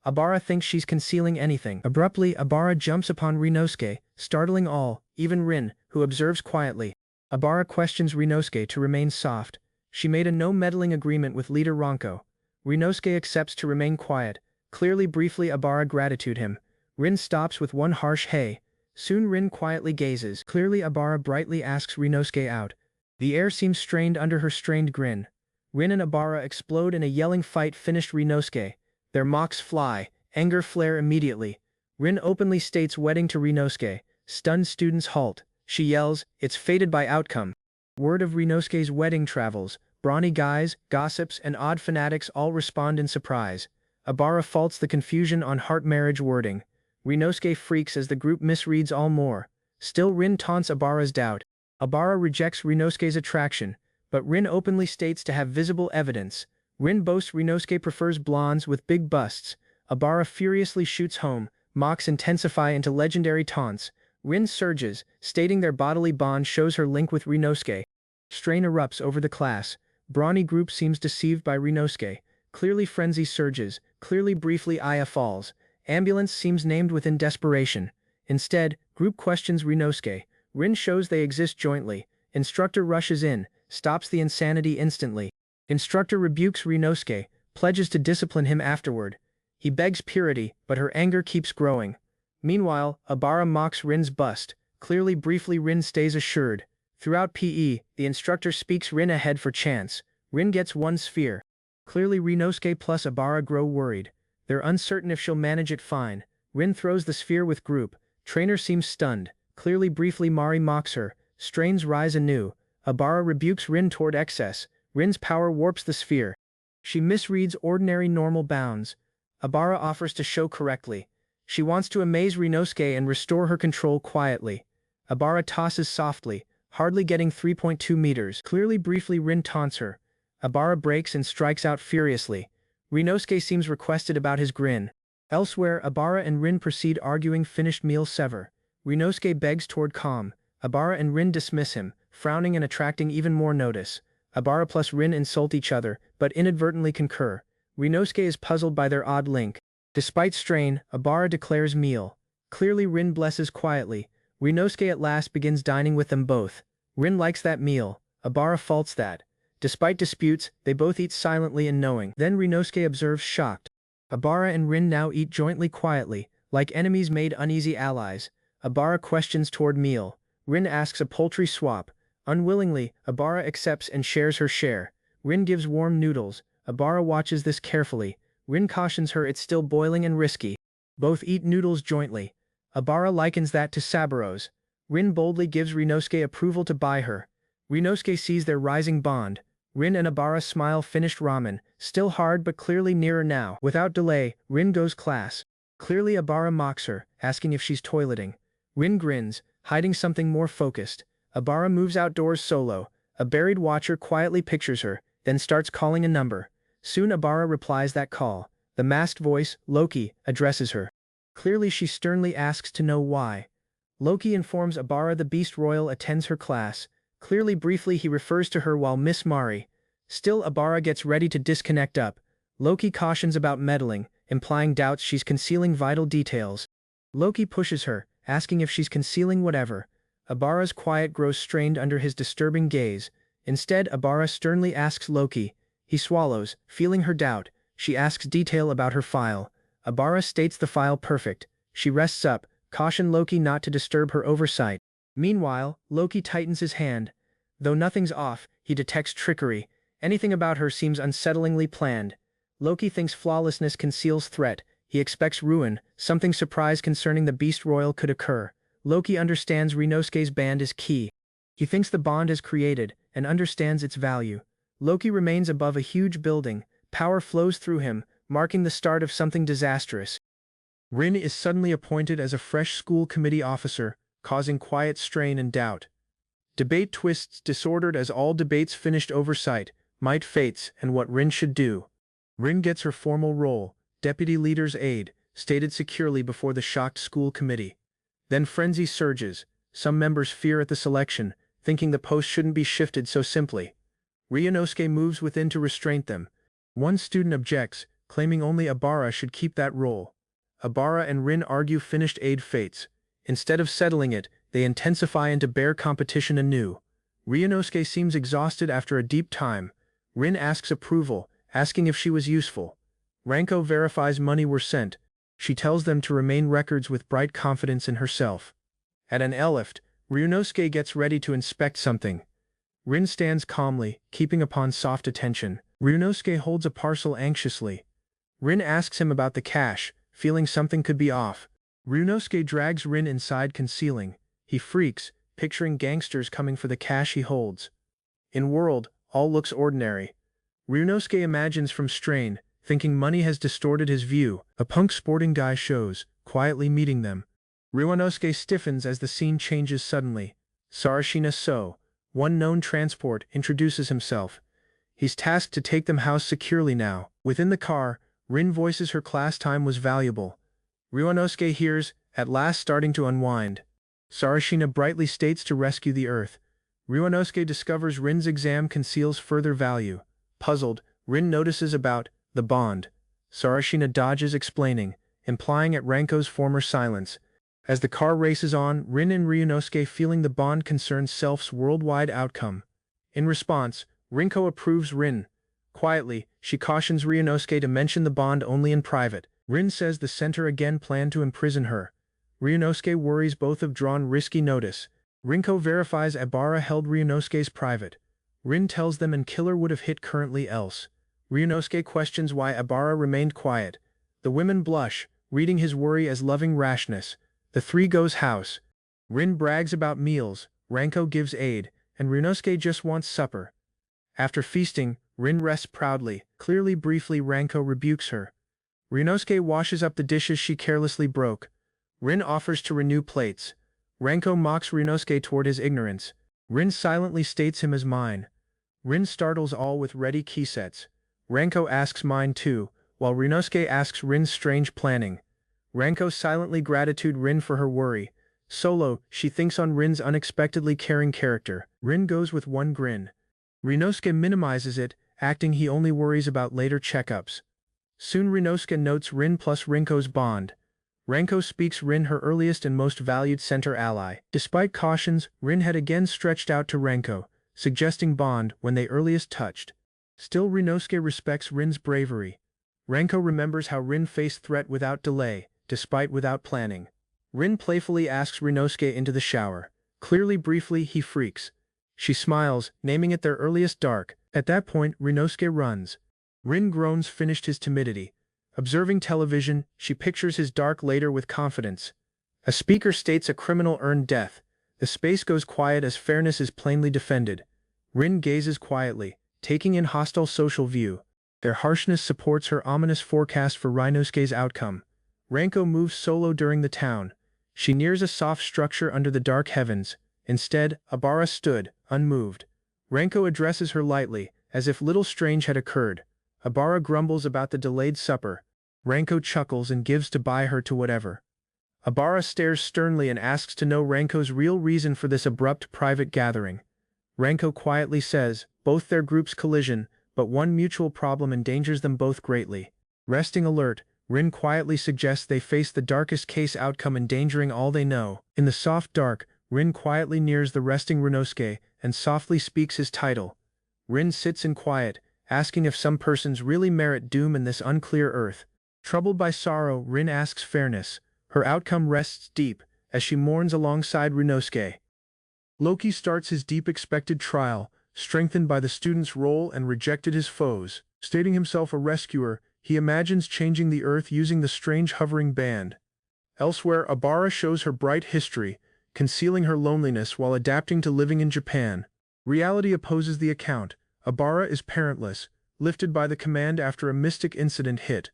Abara thinks she's concealing anything. Abruptly, Abara jumps upon Ryunosuke, startling all, even Rin, who observes quietly. Abara questions Ryunosuke to remain soft. She made a no-meddling agreement with leader Ranko. Ryunosuke accepts to remain quiet. Clearly briefly Abara gratitude him. Rin stops with one harsh hey. Soon Rin quietly gazes. Clearly Abara brightly asks Ryunosuke out. The air seems strained under her strained grin. Rin and Abara explode in a yelling fight finished Ryunosuke. Their mocks fly, anger flare immediately. Rin openly states wedding to Ryunosuke. Stunned students halt. She yells, "It's fated by outcome." Word of Ryunosuke's wedding travels. Brawny guys, gossips, and odd fanatics all respond in surprise. Abara faults the confusion on heart marriage wording. Ryunosuke freaks as the group misreads all more. Still Rin taunts Abara's doubt. Abara rejects Ryunosuke's attraction, but Rin openly states to have visible evidence. Rin boasts Ryunosuke prefers blondes with big busts. Abara furiously shoots home. Mocks intensify into legendary taunts. Rin surges, stating their bodily bond shows her link with Ryunosuke. Strain erupts over the class. Brawny group seems deceived by Ryunosuke. Clearly frenzy surges. Clearly briefly Aya falls. Ambulance seems named within desperation. Instead, group questions Ryunosuke. Rin shows they exist jointly. Instructor rushes in, stops the insanity instantly. Instructor rebukes Ryunosuke, pledges to discipline him afterward. He begs purity, but her anger keeps growing. Meanwhile, Abara mocks Rin's bust. Clearly briefly Rin stays assured. Throughout PE, the instructor speaks Rin ahead for chance. Rin gets one sphere. Clearly Ryunosuke plus Abara grow worried. They're uncertain if she'll manage it fine. Rin throws the sphere with group. Trainer seems stunned. Clearly briefly Mari mocks her. Strains rise anew. Abara rebukes Rin toward excess. Rin's power warps the sphere. She misreads ordinary normal bounds. Abara offers to show correctly. She wants to amaze Ryunosuke and restore her control quietly. Abara tosses softly, hardly getting 3.2 meters. Clearly briefly Rin taunts her. Abara breaks and strikes out furiously. Ryunosuke seems requested about his grin. Elsewhere, Abara and Rin proceed arguing finished meal sever. Ryunosuke begs toward calm. Abara and Rin dismiss him, frowning and attracting even more notice. Abara plus Rin insult each other, but inadvertently concur. Ryunosuke is puzzled by their odd link. Despite strain, Abara declares meal. Clearly Rin blesses quietly. Ryunosuke at last begins dining with them both. Rin likes that meal. Abara faults that. Despite disputes, they both eat silently and knowing. Then Ryunosuke observes shocked. Abara and Rin now eat jointly quietly, like enemies made uneasy allies. Abara questions toward meal. Rin asks a poultry swap. Unwillingly, Abara accepts and shares her share. Rin gives warm noodles. Abara watches this carefully. Rin cautions her it's still boiling and risky. Both eat noodles jointly. Abara likens that to Saboros. Rin boldly gives Rinosuke approval to buy her. Rinosuke sees their rising bond. Rin and Abara smile finished ramen, still hard but clearly nearer now. Without delay, Rin goes class. Clearly Abara mocks her, asking if she's toileting. Rin grins, hiding something more focused. Abara moves outdoors solo. A buried watcher quietly pictures her, then starts calling a number. Soon Abara replies that call. The masked voice, Loki, addresses her. Clearly she sternly asks to know why. Loki informs Abara the Beast Royal attends her class. Clearly briefly he refers to her while Miss Mari. Still Abara gets ready to disconnect up. Loki cautions about meddling, implying doubts she's concealing vital details. Loki pushes her, asking if she's concealing whatever. Abara's quiet grows strained under his disturbing gaze. Instead Abara sternly asks Loki. He swallows, feeling her doubt. She asks detail about her file. Abara states the file perfect. She rests up, caution Loki not to disturb her oversight. Meanwhile, Loki tightens his hand. Though nothing's off, he detects trickery. Anything about her seems unsettlingly planned. Loki thinks flawlessness conceals threat. He expects ruin, something surprise concerning the Beast Royal could occur. Loki understands Rinosuke's band is key. He thinks the bond is created, and understands its value. Loki remains above a huge building. Power flows through him, marking the start of something disastrous. Rin is suddenly appointed as a fresh school committee officer, causing quiet strain and doubt. Debate twists disordered as all debates finished oversight, might fates, and what Rin should do. Rin gets her formal role, deputy leader's aide, stated securely before the shocked school committee. Then frenzy surges. Some members fear at the selection, thinking the post shouldn't be shifted so simply. Ryunosuke moves within to restrain them. One student objects, claiming only Abara should keep that role. Abara and Rin argue finished aid fates. Instead of settling it, they intensify into bare competition anew. Ryunosuke seems exhausted after a deep time. Rin asks approval, asking if she was useful. Ranko verifies money were sent. She tells them to remain records with bright confidence in herself. At an airlift, Ryunosuke gets ready to inspect something. Rin stands calmly, keeping upon soft attention. Ryunosuke holds a parcel anxiously. Rin asks him about the cash, feeling something could be off. Ryunosuke drags Rin inside concealing. He freaks, picturing gangsters coming for the cash he holds. In world, all looks ordinary. Ryunosuke imagines from strain, thinking money has distorted his view. A punk sporting guy shows, quietly meeting them. Ryunosuke stiffens as the scene changes suddenly. Sarashina So, one known transport, introduces himself. He's tasked to take them house securely now. Within the car, Rin voices her class time was valuable. Ryunosuke hears, at last starting to unwind. Sarashina brightly states to rescue the Earth. Ryunosuke discovers Rin's exam conceals further value. Puzzled, Rin notices about the bond. Sarashina dodges explaining, implying at Ranko's former silence. As the car races on, Rin and Ryunosuke feeling the bond concerns self's worldwide outcome. In response, Rinko approves Rin. Quietly, she cautions Ryunosuke to mention the bond only in private. Rin says the center again planned to imprison her. Ryunosuke worries both have drawn risky notice. Rinko verifies Abara held Ryunosuke's private. Rin tells them an killer would have hit currently else. Ryunosuke questions why Abara remained quiet. The women blush, reading his worry as loving rashness. The three goes house. Rin brags about meals, Ranko gives aid, and Ryunosuke just wants supper. After feasting, Rin rests proudly. Clearly briefly Ranko rebukes her. Ryunosuke washes up the dishes she carelessly broke. Rin offers to renew plates. Ranko mocks Ryunosuke toward his ignorance. Rin silently states him as mine. Rin startles all with ready key sets. Ranko asks mine too, while Ryunosuke asks Rin's strange planning. Ranko silently gratitude Rin for her worry. Solo, she thinks on Rin's unexpectedly caring character. Rin goes with one grin. Ryunosuke minimizes it, acting he only worries about later checkups. Soon Ryunosuke notes Rin plus Rinko's bond. Ranko speaks Rin her earliest and most valued center ally. Despite cautions, Rin had again stretched out to Ranko, suggesting bond when they earliest touched. Still Ryunosuke respects Rin's bravery. Ranko remembers how Rin faced threat without delay, despite without planning. Rin playfully asks Ryunosuke into the shower. Clearly briefly he freaks. She smiles, naming it their earliest dark. At that point, Rinosuke runs. Rin groans finished his timidity. Observing television, she pictures his dark later with confidence. A speaker states a criminal earned death. The space goes quiet as fairness is plainly defended. Rin gazes quietly, taking in hostile social view. Their harshness supports her ominous forecast for Rinosuke's outcome. Ranko moves solo during the town. She nears a soft structure under the dark heavens. Instead, Abara stood, unmoved. Ranko addresses her lightly, as if little strange had occurred. Abara grumbles about the delayed supper. Ranko chuckles and gives to buy her to whatever. Abara stares sternly and asks to know Ranko's real reason for this abrupt private gathering. Ranko quietly says, both their groups collision, but one mutual problem endangers them both greatly. Resting alert, Rin quietly suggests they face the darkest case outcome endangering all they know. In the soft dark, Rin quietly nears the resting Rinosuke and softly speaks his title. Rin sits in quiet, asking if some persons really merit doom in this unclear earth. Troubled by sorrow, Rin asks fairness. Her outcome rests deep, as she mourns alongside Rinosuke. Loki starts his deep expected trial, strengthened by the student's role and rejected his foes. Stating himself a rescuer, he imagines changing the earth using the strange hovering band. Elsewhere, Abara shows her bright history, concealing her loneliness while adapting to living in Japan. Reality opposes the account. Abara is parentless, lifted by the command after a mystic incident hit.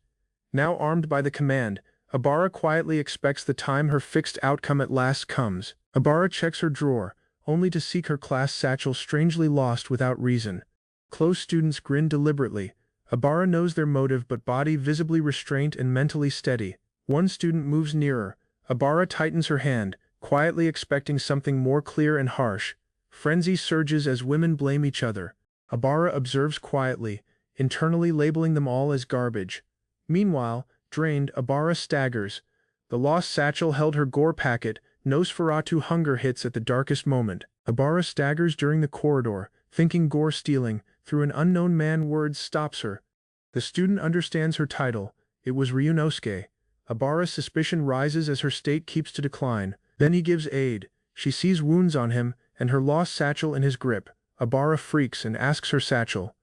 Now armed by the command, Abara quietly expects the time her fixed outcome at last comes. Abara checks her drawer, only to seek her class satchel strangely lost without reason. Close students grin deliberately. Abara knows their motive but body visibly restrained and mentally steady. One student moves nearer. Abara tightens her hand, quietly expecting something more clear and harsh. Frenzy surges as women blame each other. Abara observes quietly, internally labeling them all as garbage. Meanwhile, drained, Abara staggers. The lost satchel held her gore packet. Nosferatu hunger hits at the darkest moment. Abara staggers during the corridor, thinking gore stealing, through an unknown man words stops her. The student understands her title. It was Ryunosuke. Abara's suspicion rises as her state keeps to decline. Then he gives aid. She sees wounds on him, and her lost satchel in his grip. Abara freaks and asks her satchel.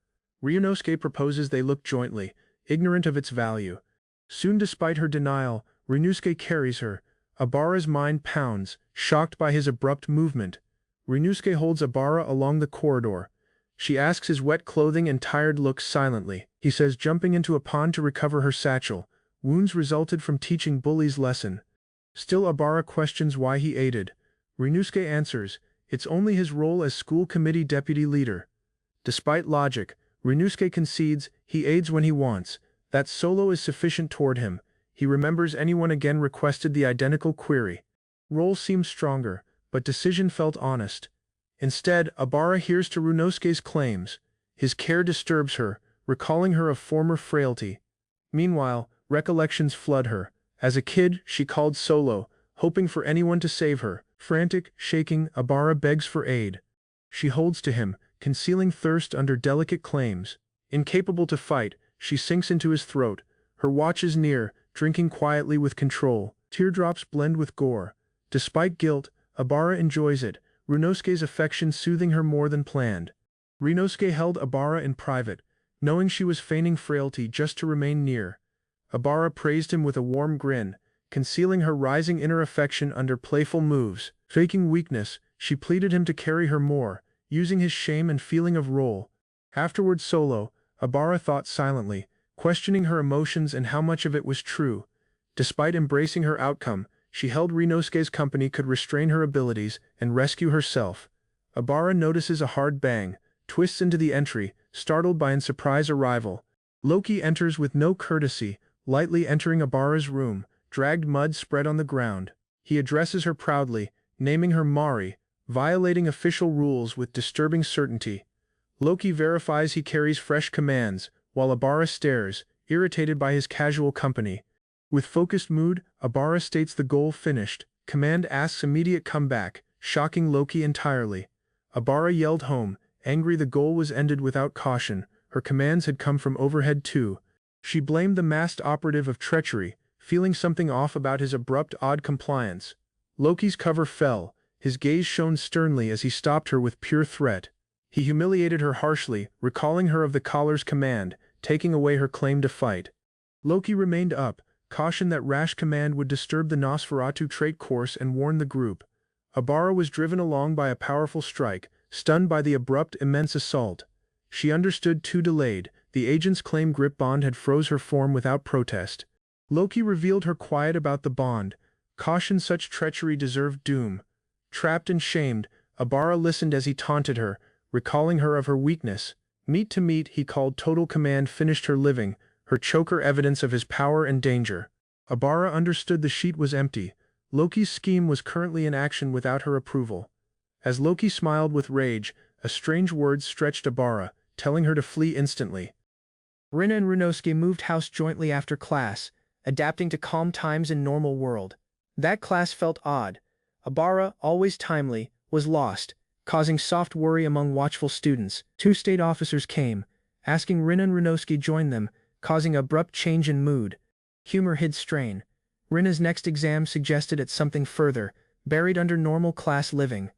Ryunosuke proposes they look jointly, ignorant of its value. Soon despite her denial, Ryunosuke carries her. Abara's mind pounds, shocked by his abrupt movement. Ryunosuke holds Abara along the corridor. She asks his wet clothing and tired looks silently. He says jumping into a pond to recover her satchel. Wounds resulted from teaching bullies lesson. Still Abara questions why he aided. Ryunosuke answers, it's only his role as school committee deputy leader. Despite logic, Ryunosuke concedes he aids when he wants. That solo is sufficient toward him. He remembers anyone again requested the identical query. Role seems stronger, but decision felt honest. Instead, Abara hears to Ryunosuke's claims. His care disturbs her, recalling her of former frailty. Meanwhile, recollections flood her. As a kid, she called solo, hoping for anyone to save her. Frantic, shaking, Abara begs for aid. She holds to him, concealing thirst under delicate claims. Incapable to fight, she sinks into his throat. Her watch is near, drinking quietly with control. Teardrops blend with gore. Despite guilt, Abara enjoys it, Ryunosuke's affection soothing her more than planned. Ryunosuke held Abara in private, knowing she was feigning frailty just to remain near. Abara praised him with a warm grin, concealing her rising inner affection under playful moves. Faking weakness, she pleaded him to carry her more, using his shame and feeling of role. Afterward solo, Abara thought silently, questioning her emotions and how much of it was true. Despite embracing her outcome, she held Ryunosuke's company could restrain her abilities and rescue herself. Abara notices a hard bang, twists into the entry, startled by an surprise arrival. Loki enters with no courtesy, lightly entering Abara's room, dragged mud spread on the ground. He addresses her proudly, naming her Mari, violating official rules with disturbing certainty. Loki verifies he carries fresh commands, while Abara stares, irritated by his casual company. With focused mood, Abara states the goal finished. Command asks immediate comeback, shocking Loki entirely. Abara yelled home, angry the goal was ended without caution. Her commands had come from overhead too. She blamed the masked operative of treachery, feeling something off about his abrupt odd compliance. Loki's cover fell, His gaze shone sternly as he stopped her with pure threat. He humiliated her harshly, recalling her of the collar's command, taking away her claim to fight. Loki remained up, cautioned that rash command would disturb the Nosferatu trait course and warn the group. Abara was driven along by a powerful strike, stunned by the abrupt, immense assault. She understood too delayed, the agent's claim grip bond had froze her form without protest. Loki revealed her quiet about the bond, cautioned such treachery deserved doom. Trapped and shamed, Abara listened as he taunted her, recalling her of her weakness. Meet to meet, he called total command finished her living, her choker evidence of his power and danger. Abara understood the sheet was empty. Loki's scheme was currently in action without her approval. As Loki smiled with rage, a strange word stretched Abara, telling her to flee instantly. Rina and Runosuke moved house jointly after class, adapting to calm times in normal world. That class felt odd. Abara, always timely, was lost, causing soft worry among watchful students. 2 state officers came, asking Rina and Runosuke join them, causing abrupt change in mood. Humor hid strain. Rina's next exam suggested it's something further, buried under normal class living.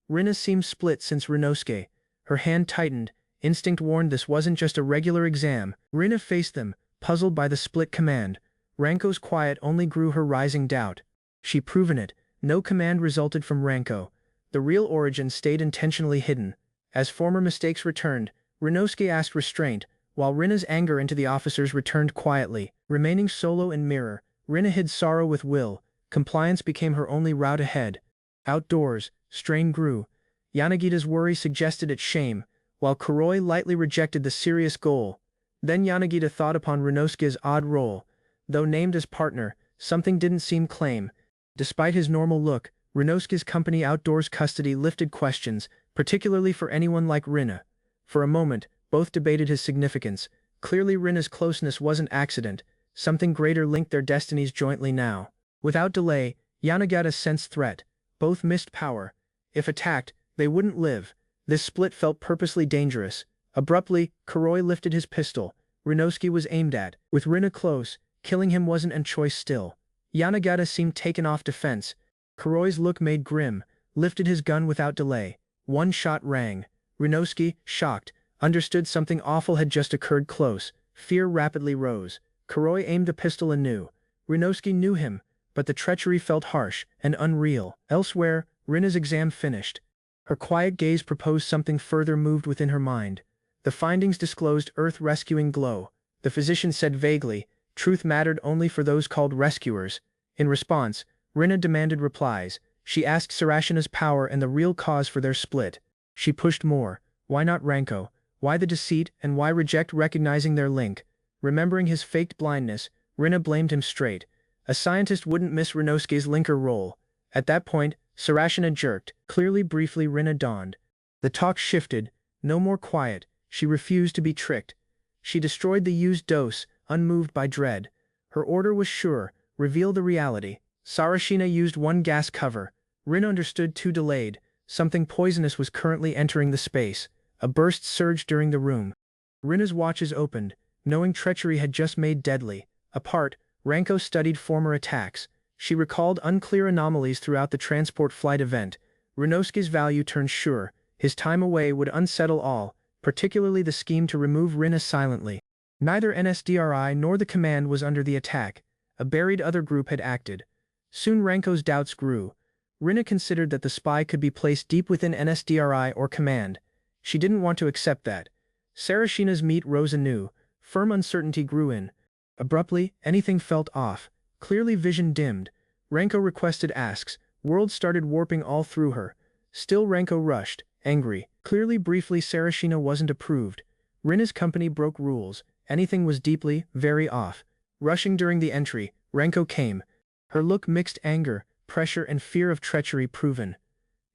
Rina seemed split since Runosuke. Her hand tightened, instinct warned this wasn't just a regular exam. Rina faced them, puzzled by the split command. Ranko's quiet only grew her rising doubt. She'd proven it, no command resulted from Ranko. The real origin stayed intentionally hidden. As former mistakes returned, Runosuke asked restraint, while Rina's anger into the officers returned quietly. Remaining solo in mirror, Rina hid sorrow with will. Compliance became her only route ahead. Outdoors, strain grew. Yanagita's worry suggested its shame, while Kuroi lightly rejected the serious goal. Then Yanagita thought upon Runosuke's odd role. Though named as partner, something didn't seem claim. Despite his normal look, Runosuke's company outdoors custody lifted questions, particularly for anyone like Rina. For a moment, both debated his significance. Clearly Rina's closeness wasn't accident, something greater linked their destinies jointly now. Without delay, Yanagita sensed threat. Both missed power. If attacked, they wouldn't live. This split felt purposely dangerous. Abruptly, Kuroi lifted his pistol. Runosuke was aimed at. With Rina close, killing him wasn't a choice still. Yanagita seemed taken off defense. Kuroi's look made grim, lifted his gun without delay. One shot rang. Runosuke, shocked, understood something awful had just occurred close. Fear rapidly rose. Kuroi aimed the pistol anew. Runosuke knew him, but the treachery felt harsh and unreal. Elsewhere, Rina's exam finished. Her quiet gaze proposed something further moved within her mind. The findings disclosed Earth-rescuing glow. The physician said vaguely, truth mattered only for those called rescuers. In response, Rina demanded replies. She asked Sarashina's power and the real cause for their split. She pushed more. Why not Ranko? Why the deceit, and why reject recognizing their link? Remembering his faked blindness, Rina blamed him straight. A scientist wouldn't miss Runosuke's linker role. At that point, Sarashina jerked. Clearly briefly Rina dawned. The talk shifted. No more quiet. She refused to be tricked. She destroyed the used dose, unmoved by dread. Her order was sure, reveal the reality. Sarashina used one gas cover. Rina understood too delayed. Something poisonous was currently entering the space. A burst surged during the room. Rina's watches opened, knowing treachery had just made deadly. Apart, Ranko studied former attacks. She recalled unclear anomalies throughout the transport flight event. Runosuke's value turned sure. His time away would unsettle all, particularly the scheme to remove Rina silently. Neither NSDRI nor the command was under the attack. A buried other group had acted. Soon Ranko's doubts grew. Rina considered that the spy could be placed deep within NSDRI or command. She didn't want to accept that. Sarashina's meat rose anew. Firm uncertainty grew in. Abruptly, anything felt off. Clearly vision dimmed. Ranko requested asks. Worlds started warping all through her. Still Ranko rushed, angry. Clearly briefly Sarashina wasn't approved. Rina's company broke rules. Anything was deeply, very off. Rushing during the entry, Ranko came. Her look mixed anger, pressure and fear of treachery proven.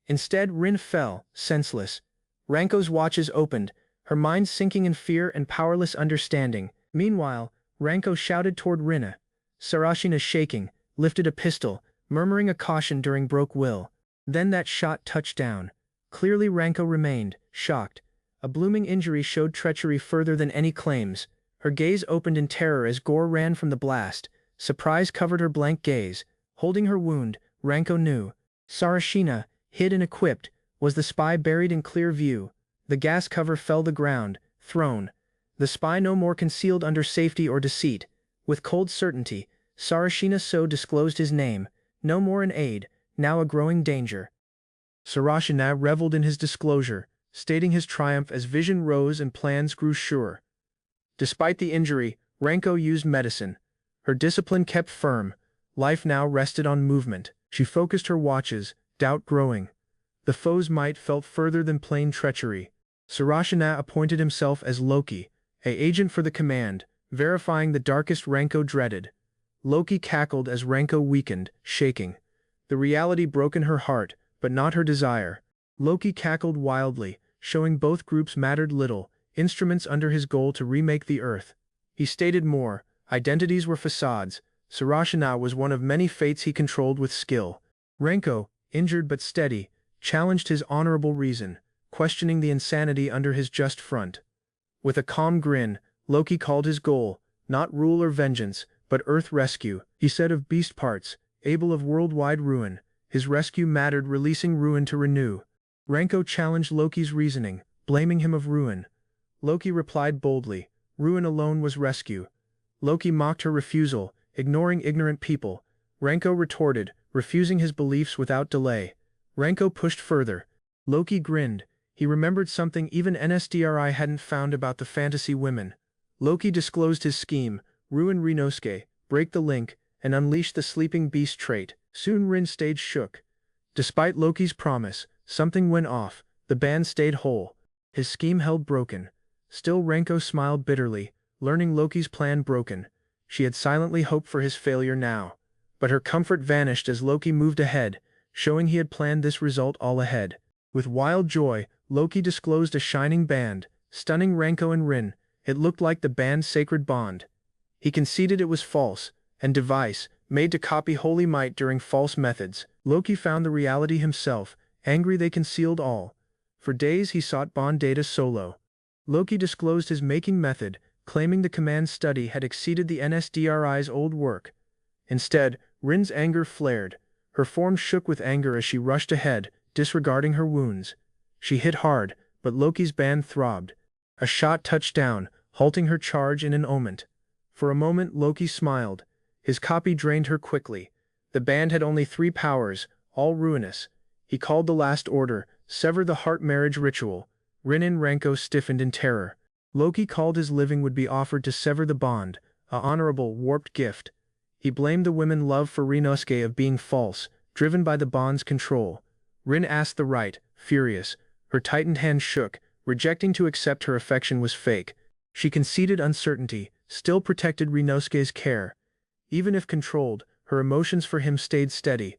Instead Rin fell, senseless. Ranko's watches opened, her mind sinking in fear and powerless understanding. Meanwhile, Ranko shouted toward Rina. Sarashina shaking, lifted a pistol, murmuring a caution during broke will. Then that shot touched down. Clearly Ranko remained, shocked. A blooming injury showed treachery further than any claims. Her gaze opened in terror as gore ran from the blast. Surprise covered her blank gaze. Holding her wound, Ranko knew. Sarashina, hid and equipped, was the spy buried in clear view. The gas cover fell the ground, thrown. The spy no more concealed under safety or deceit. With cold certainty, Sarashina So disclosed his name, no more an aid, now a growing danger. Sarashina reveled in his disclosure, stating his triumph as vision rose and plans grew sure. Despite the injury, Renko used medicine. Her discipline kept firm. Life now rested on movement. She focused her watches, doubt growing. The foe's might felt further than plain treachery. Sarashina appointed himself as Loki, an agent for the command, verifying the darkest Renko dreaded. Loki cackled as Renko weakened, shaking. The reality broke in her heart, but not her desire. Loki cackled wildly, showing both groups mattered little, instruments under his goal to remake the Earth. He stated more, identities were facades. Sarashina was one of many fates he controlled with skill. Renko, injured but steady, challenged his honorable reason, questioning the insanity under his just front. With a calm grin, Loki called his goal, not rule or vengeance, but Earth rescue. He said of beast parts, able of worldwide ruin, his rescue mattered, releasing ruin to renew. Renko challenged Loki's reasoning, blaming him of ruin. Loki replied boldly, ruin alone was rescue. Loki mocked her refusal, ignoring ignorant people. Renko retorted, refusing his beliefs without delay. Renko pushed further. Loki grinned. He remembered something even NSDRI hadn't found about the fantasy women. Loki disclosed his scheme, ruin Rinosuke, break the link, and unleash the sleeping beast trait. Soon Rin's stage shook. Despite Loki's promise, something went off. The band stayed whole. His scheme held broken. Still Renko smiled bitterly, learning Loki's plan broken. She had silently hoped for his failure now. But her comfort vanished as Loki moved ahead, showing he had planned this result all ahead. With wild joy, Loki disclosed a shining band, stunning Renko and Rin. It looked like the band's sacred bond. He conceded it was false, and device, made to copy holy might during false methods. Loki found the reality himself, angry they concealed all. For days he sought bond data solo. Loki disclosed his making method, claiming the command study had exceeded the NSDRI's old work. Instead, Rin's anger flared. Her form shook with anger as she rushed ahead, disregarding her wounds. She hit hard, but Loki's band throbbed. A shot touched down, halting her charge in an moment. For a moment Loki smiled. His copy drained her quickly. The band had only 3 powers, all ruinous. He called the last order, sever the heart marriage ritual. Rin and Renko stiffened in terror. Loki called his living would be offered to sever the bond, a honorable, warped gift. He blamed the women love for Rinosuke of being false, driven by the bond's control. Rin asked the right, furious. Her tightened hand shook, rejecting to accept her affection was fake. She conceded uncertainty, still protected Rinosuke's care. Even if controlled, her emotions for him stayed steady.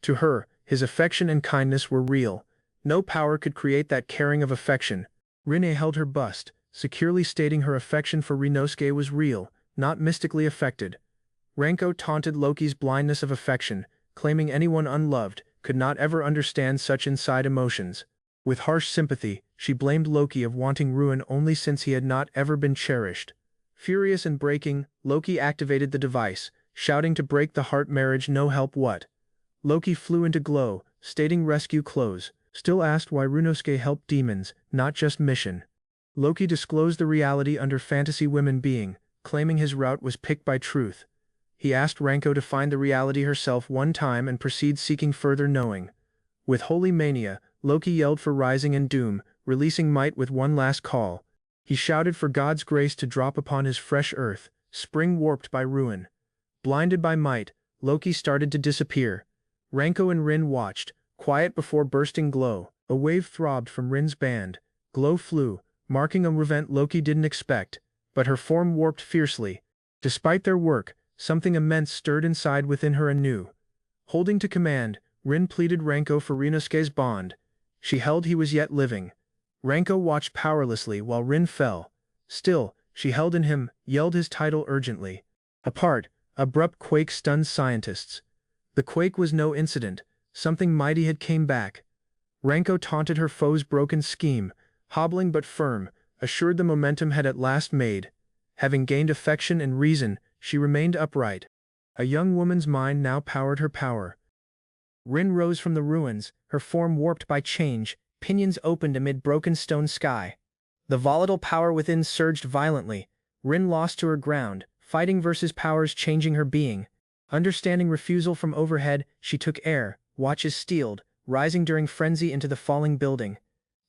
To her, his affection and kindness were real. No power could create that caring of affection. Rin held her bust, securely stating her affection for Rinosuke was real, not mystically affected. Renko taunted Loki's blindness of affection, claiming anyone unloved could not ever understand such inside emotions. With harsh sympathy, she blamed Loki of wanting ruin only since he had not ever been cherished. Furious and breaking, Loki activated the device, shouting to break the heart marriage no help what. Loki flew into glow, stating rescue close, still asked why Rinosuke helped demons, not just mission. Loki disclosed the reality under fantasy women being, claiming his route was picked by truth. He asked Renko to find the reality herself one time and proceed seeking further knowing. With holy mania, Loki yelled for rising and doom, releasing might with one last call. He shouted for God's grace to drop upon his fresh earth, spring warped by ruin. Blinded by might, Loki started to disappear. Renko and Rin watched, quiet before bursting glow. A wave throbbed from Rin's band. Glow flew, marking a event Loki didn't expect, but her form warped fiercely. Despite their work, something immense stirred inside within her anew. Holding to command, Rin pleaded Renko for Rinosuke's bond. She held he was yet living. Renko watched powerlessly while Rin fell. Still, she held in him, yelled his title urgently. Apart, abrupt quake stunned scientists. The quake was no incident, something mighty had came back. Renko taunted her foe's broken scheme, hobbling but firm, assured the momentum had at last made. Having gained affection and reason, she remained upright. A young woman's mind now powered her power. Rin rose from the ruins, her form warped by change, pinions opened amid broken stone sky. The volatile power within surged violently. Rin lost to her ground, fighting versus powers changing her being. Understanding refusal from overhead, she took air, watches steeled, rising during frenzy into the falling building.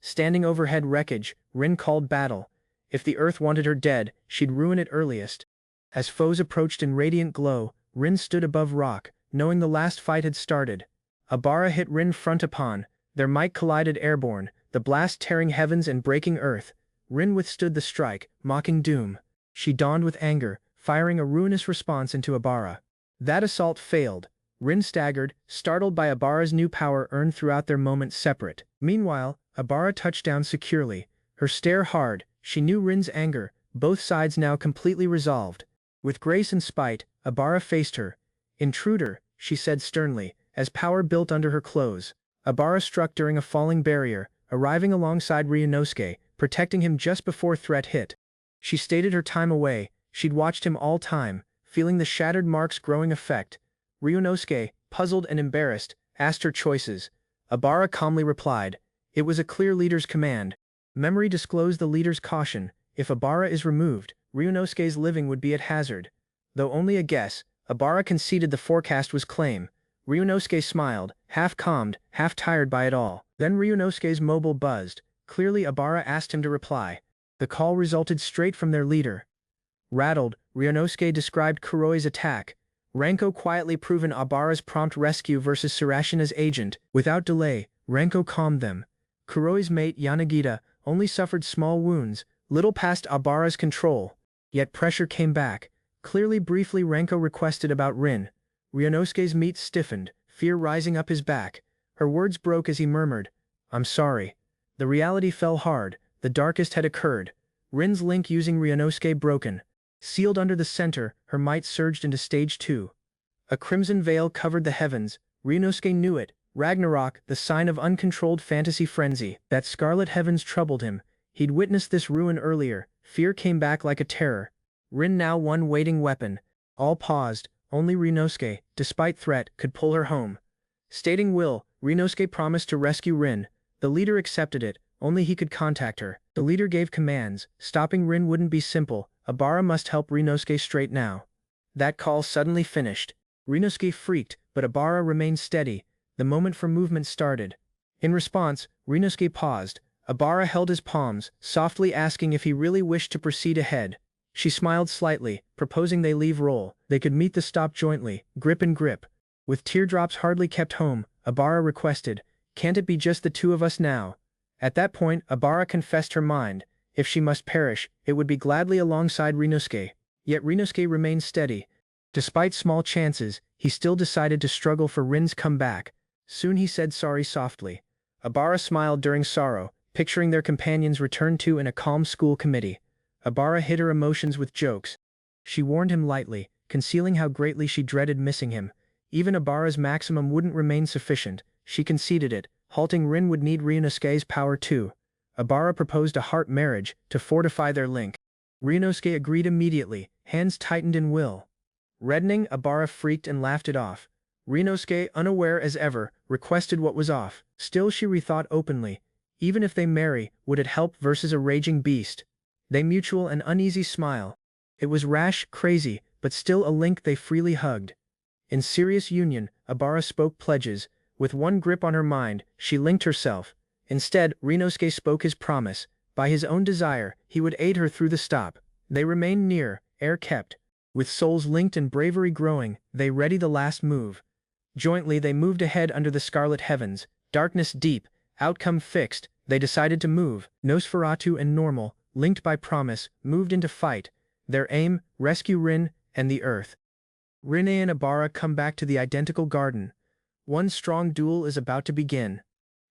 Standing overhead wreckage, Rin called battle. If the earth wanted her dead, she'd ruin it earliest. As foes approached in radiant glow, Rin stood above rock, knowing the last fight had started. Abara hit Rin front upon, their might collided airborne, the blast tearing heavens and breaking earth. Rin withstood the strike, mocking doom. She dawned with anger, firing a ruinous response into Abara. That assault failed. Rin staggered, startled by Abara's new power earned throughout their moments separate. Meanwhile, Abara touched down securely. Her stare hard, she knew Rin's anger, both sides now completely resolved. With grace and spite, Abara faced her. "Intruder," she said sternly, as power built under her clothes. Abara struck during a falling barrier, arriving alongside Ryunosuke, protecting him just before threat hit. She stated her time away, she'd watched him all time, feeling the shattered mark's growing effect. Ryunosuke, puzzled and embarrassed, asked her choices. Abara calmly replied. It was a clear leader's command. Memory disclosed the leader's caution. If Abara is removed, Ryunosuke's living would be at hazard. Though only a guess, Abara conceded the forecast was claim. Ryunosuke smiled, half calmed, half tired by it all. Then Ryunosuke's mobile buzzed. Clearly Abara asked him to reply. The call resulted straight from their leader. Rattled, Ryunosuke described Kuroi's attack. Ranko quietly proven Abara's prompt rescue versus Surashina's agent. Without delay, Ranko calmed them. Kuroi's mate Yanagita only suffered small wounds, little past Abara's control. Yet pressure came back. Clearly briefly Ranko requested about Rin. Ryunosuke's meat stiffened, fear rising up his back. Her words broke as he murmured, "I'm sorry." The reality fell hard, the darkest had occurred. Rin's link using Ryunosuke broken. Sealed under the center, her might surged into stage 2. A crimson veil covered the heavens. Ryunosuke knew it. Ragnarok, the sign of uncontrolled fantasy frenzy. That scarlet heavens troubled him. He'd witnessed this ruin earlier. Fear came back like a terror. Rin now one waiting weapon. All paused. Only Ryunosuke, despite threat, could pull her home. Stating will, Ryunosuke promised to rescue Rin. The leader accepted it. Only he could contact her. The leader gave commands. Stopping Rin wouldn't be simple. Abara must help Ryunosuke straight now. That call suddenly finished. Ryunosuke freaked, but Abara remained steady. The moment for movement started. In response, Ryunosuke paused. Abara held his palms, softly asking if he really wished to proceed ahead. She smiled slightly, proposing they leave roll. They could meet the stop jointly, grip in grip. With teardrops hardly kept home, Abara requested, "Can't it be just the two of us now?" At that point, Abara confessed her mind. If she must perish, it would be gladly alongside Ryunosuke. Yet Ryunosuke remained steady. Despite small chances, he still decided to struggle for Rin's comeback. Soon he said sorry softly. Abara smiled during sorrow, picturing their companions returned to in a calm school committee. Abara hid her emotions with jokes. She warned him lightly, concealing how greatly she dreaded missing him. Even Abara's maximum wouldn't remain sufficient. She conceded it. Halting Rin would need Ryunosuke's power too. Abara proposed a heart marriage to fortify their link. Ryunosuke agreed immediately, hands tightened in will. Reddening, Abara freaked and laughed it off. Ryunosuke, unaware as ever, requested what was off. Still she rethought openly. Even if they marry, would it help versus a raging beast? They mutual an uneasy smile. It was rash, crazy, but still a link they freely hugged. In serious union, Abara spoke pledges. With one grip on her mind, she linked herself. Instead, Ryunosuke spoke his promise. By his own desire, he would aid her through the stop. They remained near, air kept. With souls linked and bravery growing, they ready the last move. Jointly they moved ahead under the scarlet heavens. Darkness deep, outcome fixed, they decided to move. Nosferatu and Normal, linked by promise, moved into fight. Their aim, rescue Rin and the Earth. Rin and Abara come back to the identical garden. One strong duel is about to begin.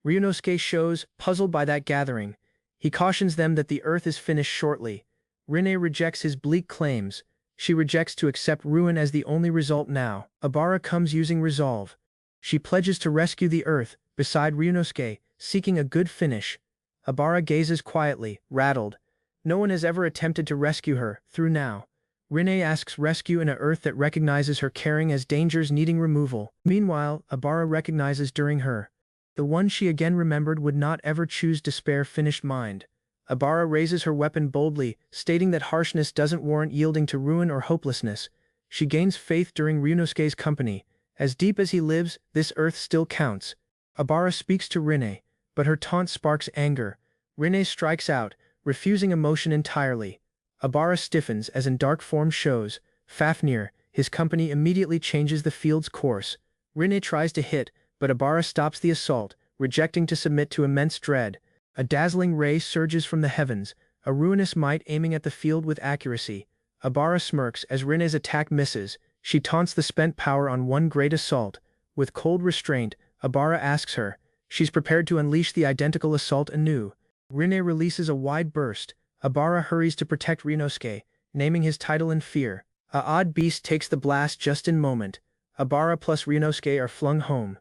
Ryunosuke shows, puzzled by that gathering. He cautions them that the Earth is finished shortly. Rin rejects his bleak claims. She rejects to accept ruin as the only result now. Abara comes using resolve. She pledges to rescue the Earth, beside Ryunosuke, seeking a good finish. Abara gazes quietly, rattled. No one has ever attempted to rescue her, through now. Rinne asks rescue in a Earth that recognizes her caring as dangers needing removal. Meanwhile, Abara recognizes during her. The one she again remembered would not ever choose despair finished mind. Abara raises her weapon boldly, stating that harshness doesn't warrant yielding to ruin or hopelessness. She gains faith during Ryunosuke's company. As deep as he lives, this Earth still counts. Abara speaks to Rinne, but her taunt sparks anger. Rinne strikes out, refusing emotion entirely. Abara stiffens as in dark form shows. Fafnir, his company immediately changes the field's course. Rinne tries to hit, but Abara stops the assault, rejecting to submit to immense dread. A dazzling ray surges from the heavens, a ruinous might aiming at the field with accuracy. Abara smirks as Rinne's attack misses. She taunts the spent power on one great assault. With cold restraint, Abara asks her. She's prepared to unleash the identical assault anew. Rinne releases a wide burst. Abara hurries to protect Ryunosuke, naming his title in fear. A odd beast takes the blast just in moment. Abara plus Ryunosuke are flung home.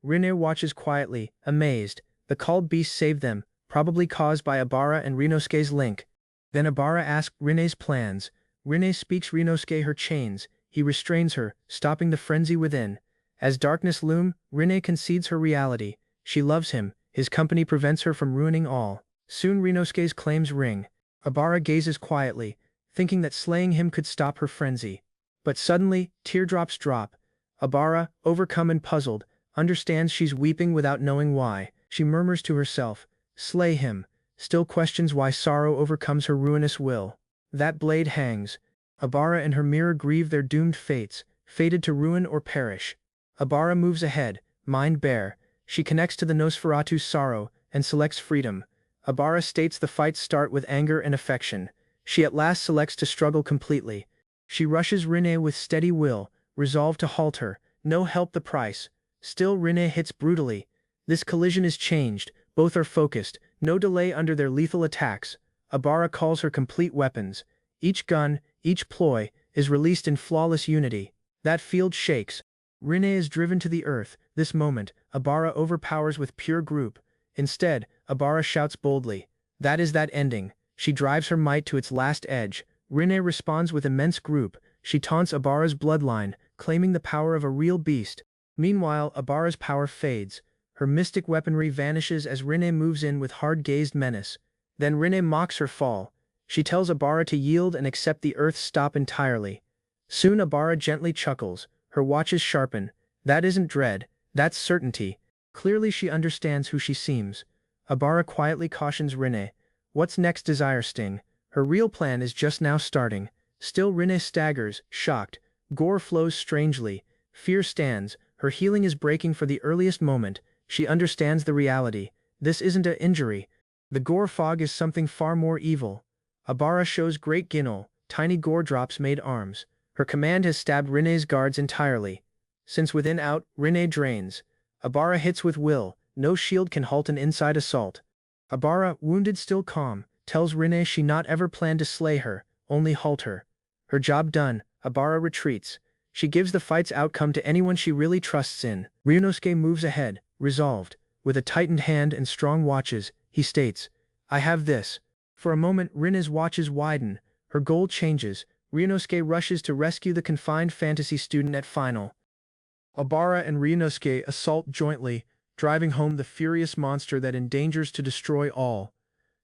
Rinne watches quietly, amazed. The called beast saved them, probably caused by Abara and Ryunosuke's link. Then Abara asks Rinne's plans. Rinne speaks Ryunosuke her chains. He restrains her, stopping the frenzy within. As darkness loom, Rinne concedes her reality. She loves him. His company prevents her from ruining all. Soon Ryunosuke's claims ring. Abara gazes quietly, thinking that slaying him could stop her frenzy. But suddenly, teardrops drop. Abara, overcome and puzzled, understands she's weeping without knowing why. She murmurs to herself, "Slay him," still questions why sorrow overcomes her ruinous will. That blade hangs. Abara and her mirror grieve their doomed fates, fated to ruin or perish. Abara moves ahead, mind bare. She connects to the Nosferatu's sorrow, and selects freedom. Abara states the fights start with anger and affection. She at last selects to struggle completely. She rushes Rinne with steady will, resolved to halt her. No help the price. Still Rinne hits brutally. This collision is changed. Both are focused. No delay under their lethal attacks. Abara calls her complete weapons. Each gun, each ploy, is released in flawless unity. That field shakes. Rinne is driven to the earth. This moment, Abara overpowers with pure group. Instead, Abara shouts boldly. That is that ending. She drives her might to its last edge. Rinne responds with immense group. She taunts Abara's bloodline, claiming the power of a real beast. Meanwhile, Abara's power fades. Her mystic weaponry vanishes as Rinne moves in with hard-gazed menace. Then Rinne mocks her fall. She tells Abara to yield and accept the earth's stop entirely. Soon Abara gently chuckles. Her watches sharpen. That isn't dread. That's certainty. Clearly she understands who she seems. Abara quietly cautions Rinne. What's next, desire sting? Her real plan is just now starting. Still Rinne staggers, shocked. Gore flows strangely. Fear stands. Her healing is breaking for the earliest moment. She understands the reality. This isn't an injury. The gore fog is something far more evil. Abara shows great Ginol, tiny gore drops made arms. Her command has stabbed Rinne's guards entirely. Since within out, Rinne drains. Abara hits with will. No shield can halt an inside assault. Abara, wounded still calm, tells Rinne she not ever planned to slay her, only halt her. Her job done, Abara retreats. She gives the fight's outcome to anyone she really trusts in. Ryunosuke moves ahead, resolved. With a tightened hand and strong watches, he states, I have this. For a moment Rinne's watches widen. Her goal changes. Ryunosuke rushes to rescue the confined fantasy student at final. Abara and Ryunosuke assault jointly, driving home the furious monster that endangers to destroy all.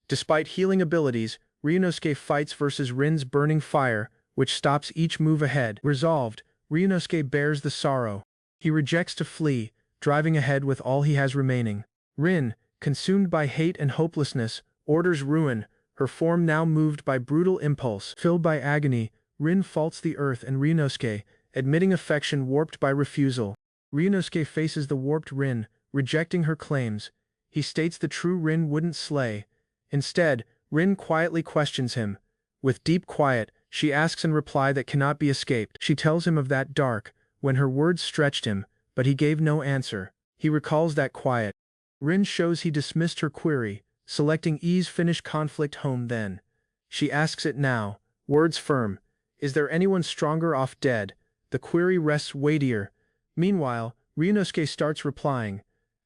Despite healing abilities, Ryunosuke fights versus Rin's burning fire, which stops each move ahead. Resolved, Ryunosuke bears the sorrow. He rejects to flee, driving ahead with all he has remaining. Rin, consumed by hate and hopelessness, orders ruin, her form now moved by brutal impulse. Filled by agony, Rin faults the earth and Ryunosuke, admitting affection warped by refusal. Ryunosuke faces the warped Rin, rejecting her claims. He states the true Rin wouldn't slay. Instead, Rin quietly questions him. With deep quiet, she asks in reply that cannot be escaped. She tells him of that dark, when her words stretched him, but he gave no answer. He recalls that quiet. Rin shows he dismissed her query, selecting ease finish conflict home then. She asks it now, words firm. Is there anyone stronger off dead? The query rests weightier. Meanwhile, Ryunosuke starts replying.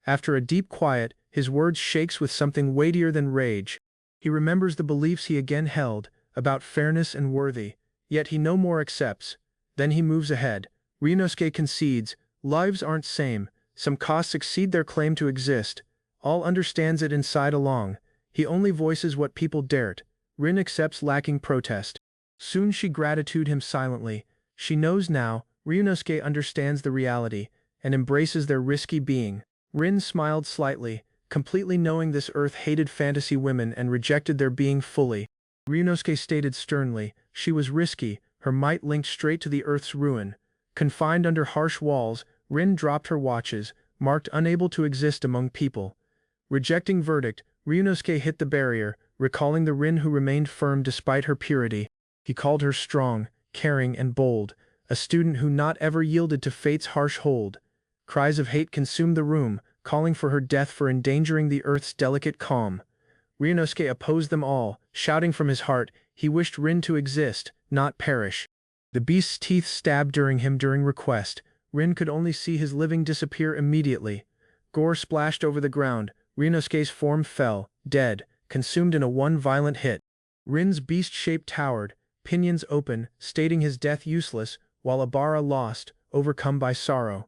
After a deep quiet, his words shakes with something weightier than rage. He remembers the beliefs he again held, about fairness and worthy. Yet he no more accepts. Then he moves ahead. Ryunosuke concedes, lives aren't same, some costs exceed their claim to exist. All understands it inside along. He only voices what people dared. Rin accepts lacking protest. Soon she gratitude him silently. She knows now, Ryunosuke understands the reality, and embraces their risky being. Rin smiled slightly, completely knowing this earth hated fantasy women and rejected their being fully. Ryunosuke stated sternly, she was risky, her might linked straight to the earth's ruin. Confined under harsh walls, Rin dropped her watches, marked unable to exist among people. Rejecting verdict, Ryunosuke hit the barrier, recalling the Rin who remained firm despite her purity. He called her strong, caring and bold, a student who not ever yielded to fate's harsh hold. Cries of hate consumed the room, calling for her death for endangering the earth's delicate calm. Ryunosuke opposed them all, shouting from his heart, he wished Rin to exist, not perish. The beast's teeth stabbed him during request. Rin could only see his living disappear immediately. Gore splashed over the ground. Ryunosuke's form fell, dead, consumed in one violent hit. Rin's beast shape towered, pinions open, stating his death useless, while Abara lost, overcome by sorrow.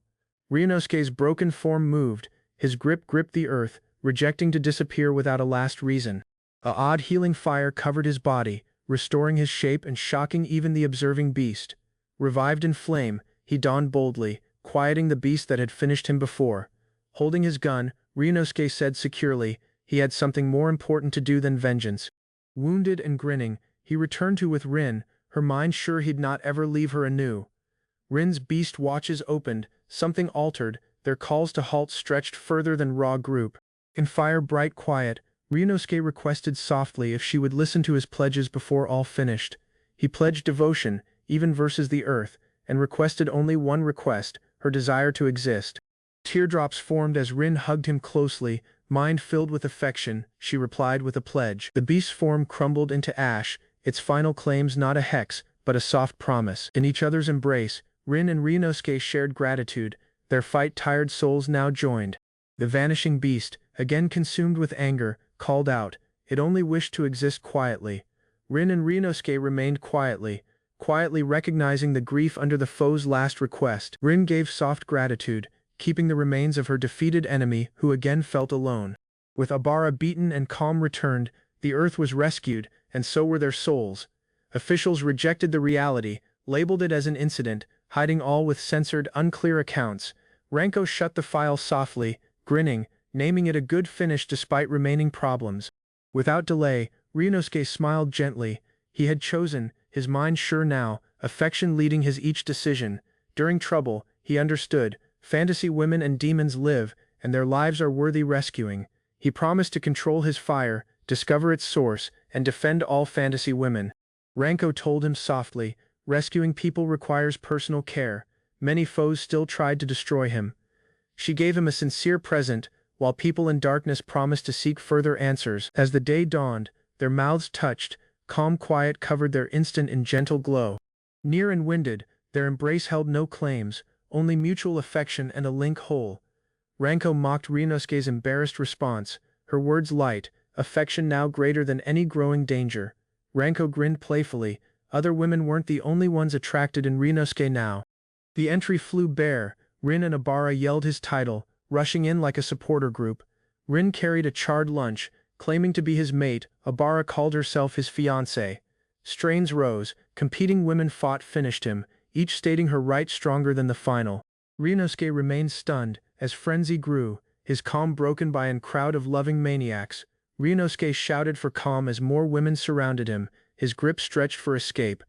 Ryunosuke's broken form moved, his grip gripped the earth, rejecting to disappear without a last reason. A odd healing fire covered his body, restoring his shape and shocking even the observing beast. Revived in flame, he dawned boldly, quieting the beast that had finished him before. Holding his gun, Ryunosuke said securely, he had something more important to do than vengeance. Wounded and grinning, he returned to with Rin, her mind sure he'd not ever leave her anew. Rin's beast watches opened, something altered, their calls to halt stretched further than raw group. In fire bright quiet, Ryunosuke requested softly if she would listen to his pledges before all finished. He pledged devotion, even versus the earth, and requested only one request, her desire to exist. Teardrops formed as Rin hugged him closely, mind filled with affection, she replied with a pledge. The beast's form crumbled into ash, its final claims not a hex, but a soft promise. In each other's embrace, Rin and Ryunosuke shared gratitude, their fight-tired souls now joined. The vanishing beast, again consumed with anger, called out, it only wished to exist quietly. Rin and Ryunosuke remained quietly recognizing the grief under the foe's last request. Rin gave soft gratitude, keeping the remains of her defeated enemy who again felt alone. With Abara beaten and calm returned, the earth was rescued, and so were their souls. Officials rejected the reality, labeled it as an incident, hiding all with censored, unclear accounts. Ranko shut the file softly, grinning, naming it a good finish despite remaining problems. Without delay, Ryunosuke smiled gently. He had chosen, his mind sure now, affection leading his each decision. During trouble, he understood, fantasy women and demons live, and their lives are worthy rescuing. He promised to control his fire, discover its source, and defend all fantasy women. Ranko told him softly, rescuing people requires personal care. Many foes still tried to destroy him. She gave him a sincere present, while people in darkness promised to seek further answers. As the day dawned, their mouths touched, calm quiet covered their instant in gentle glow. Near and winded, their embrace held no claims, only mutual affection and a link whole. Ranko mocked Ryunosuke's embarrassed response, her words light, affection now greater than any growing danger. Ranko grinned playfully, other women weren't the only ones attracted in Ryunosuke now. The entry flew bare, Rin and Abara yelled his title, rushing in like a supporter group. Rin carried a charred lunch, claiming to be his mate, Abara called herself his fiancé. Strains rose, competing women finished him, each stating her right stronger than the final. Ryunosuke remained stunned, as frenzy grew, his calm broken by a crowd of loving maniacs. Ryunosuke shouted for calm as more women surrounded him, his grip stretched for escape,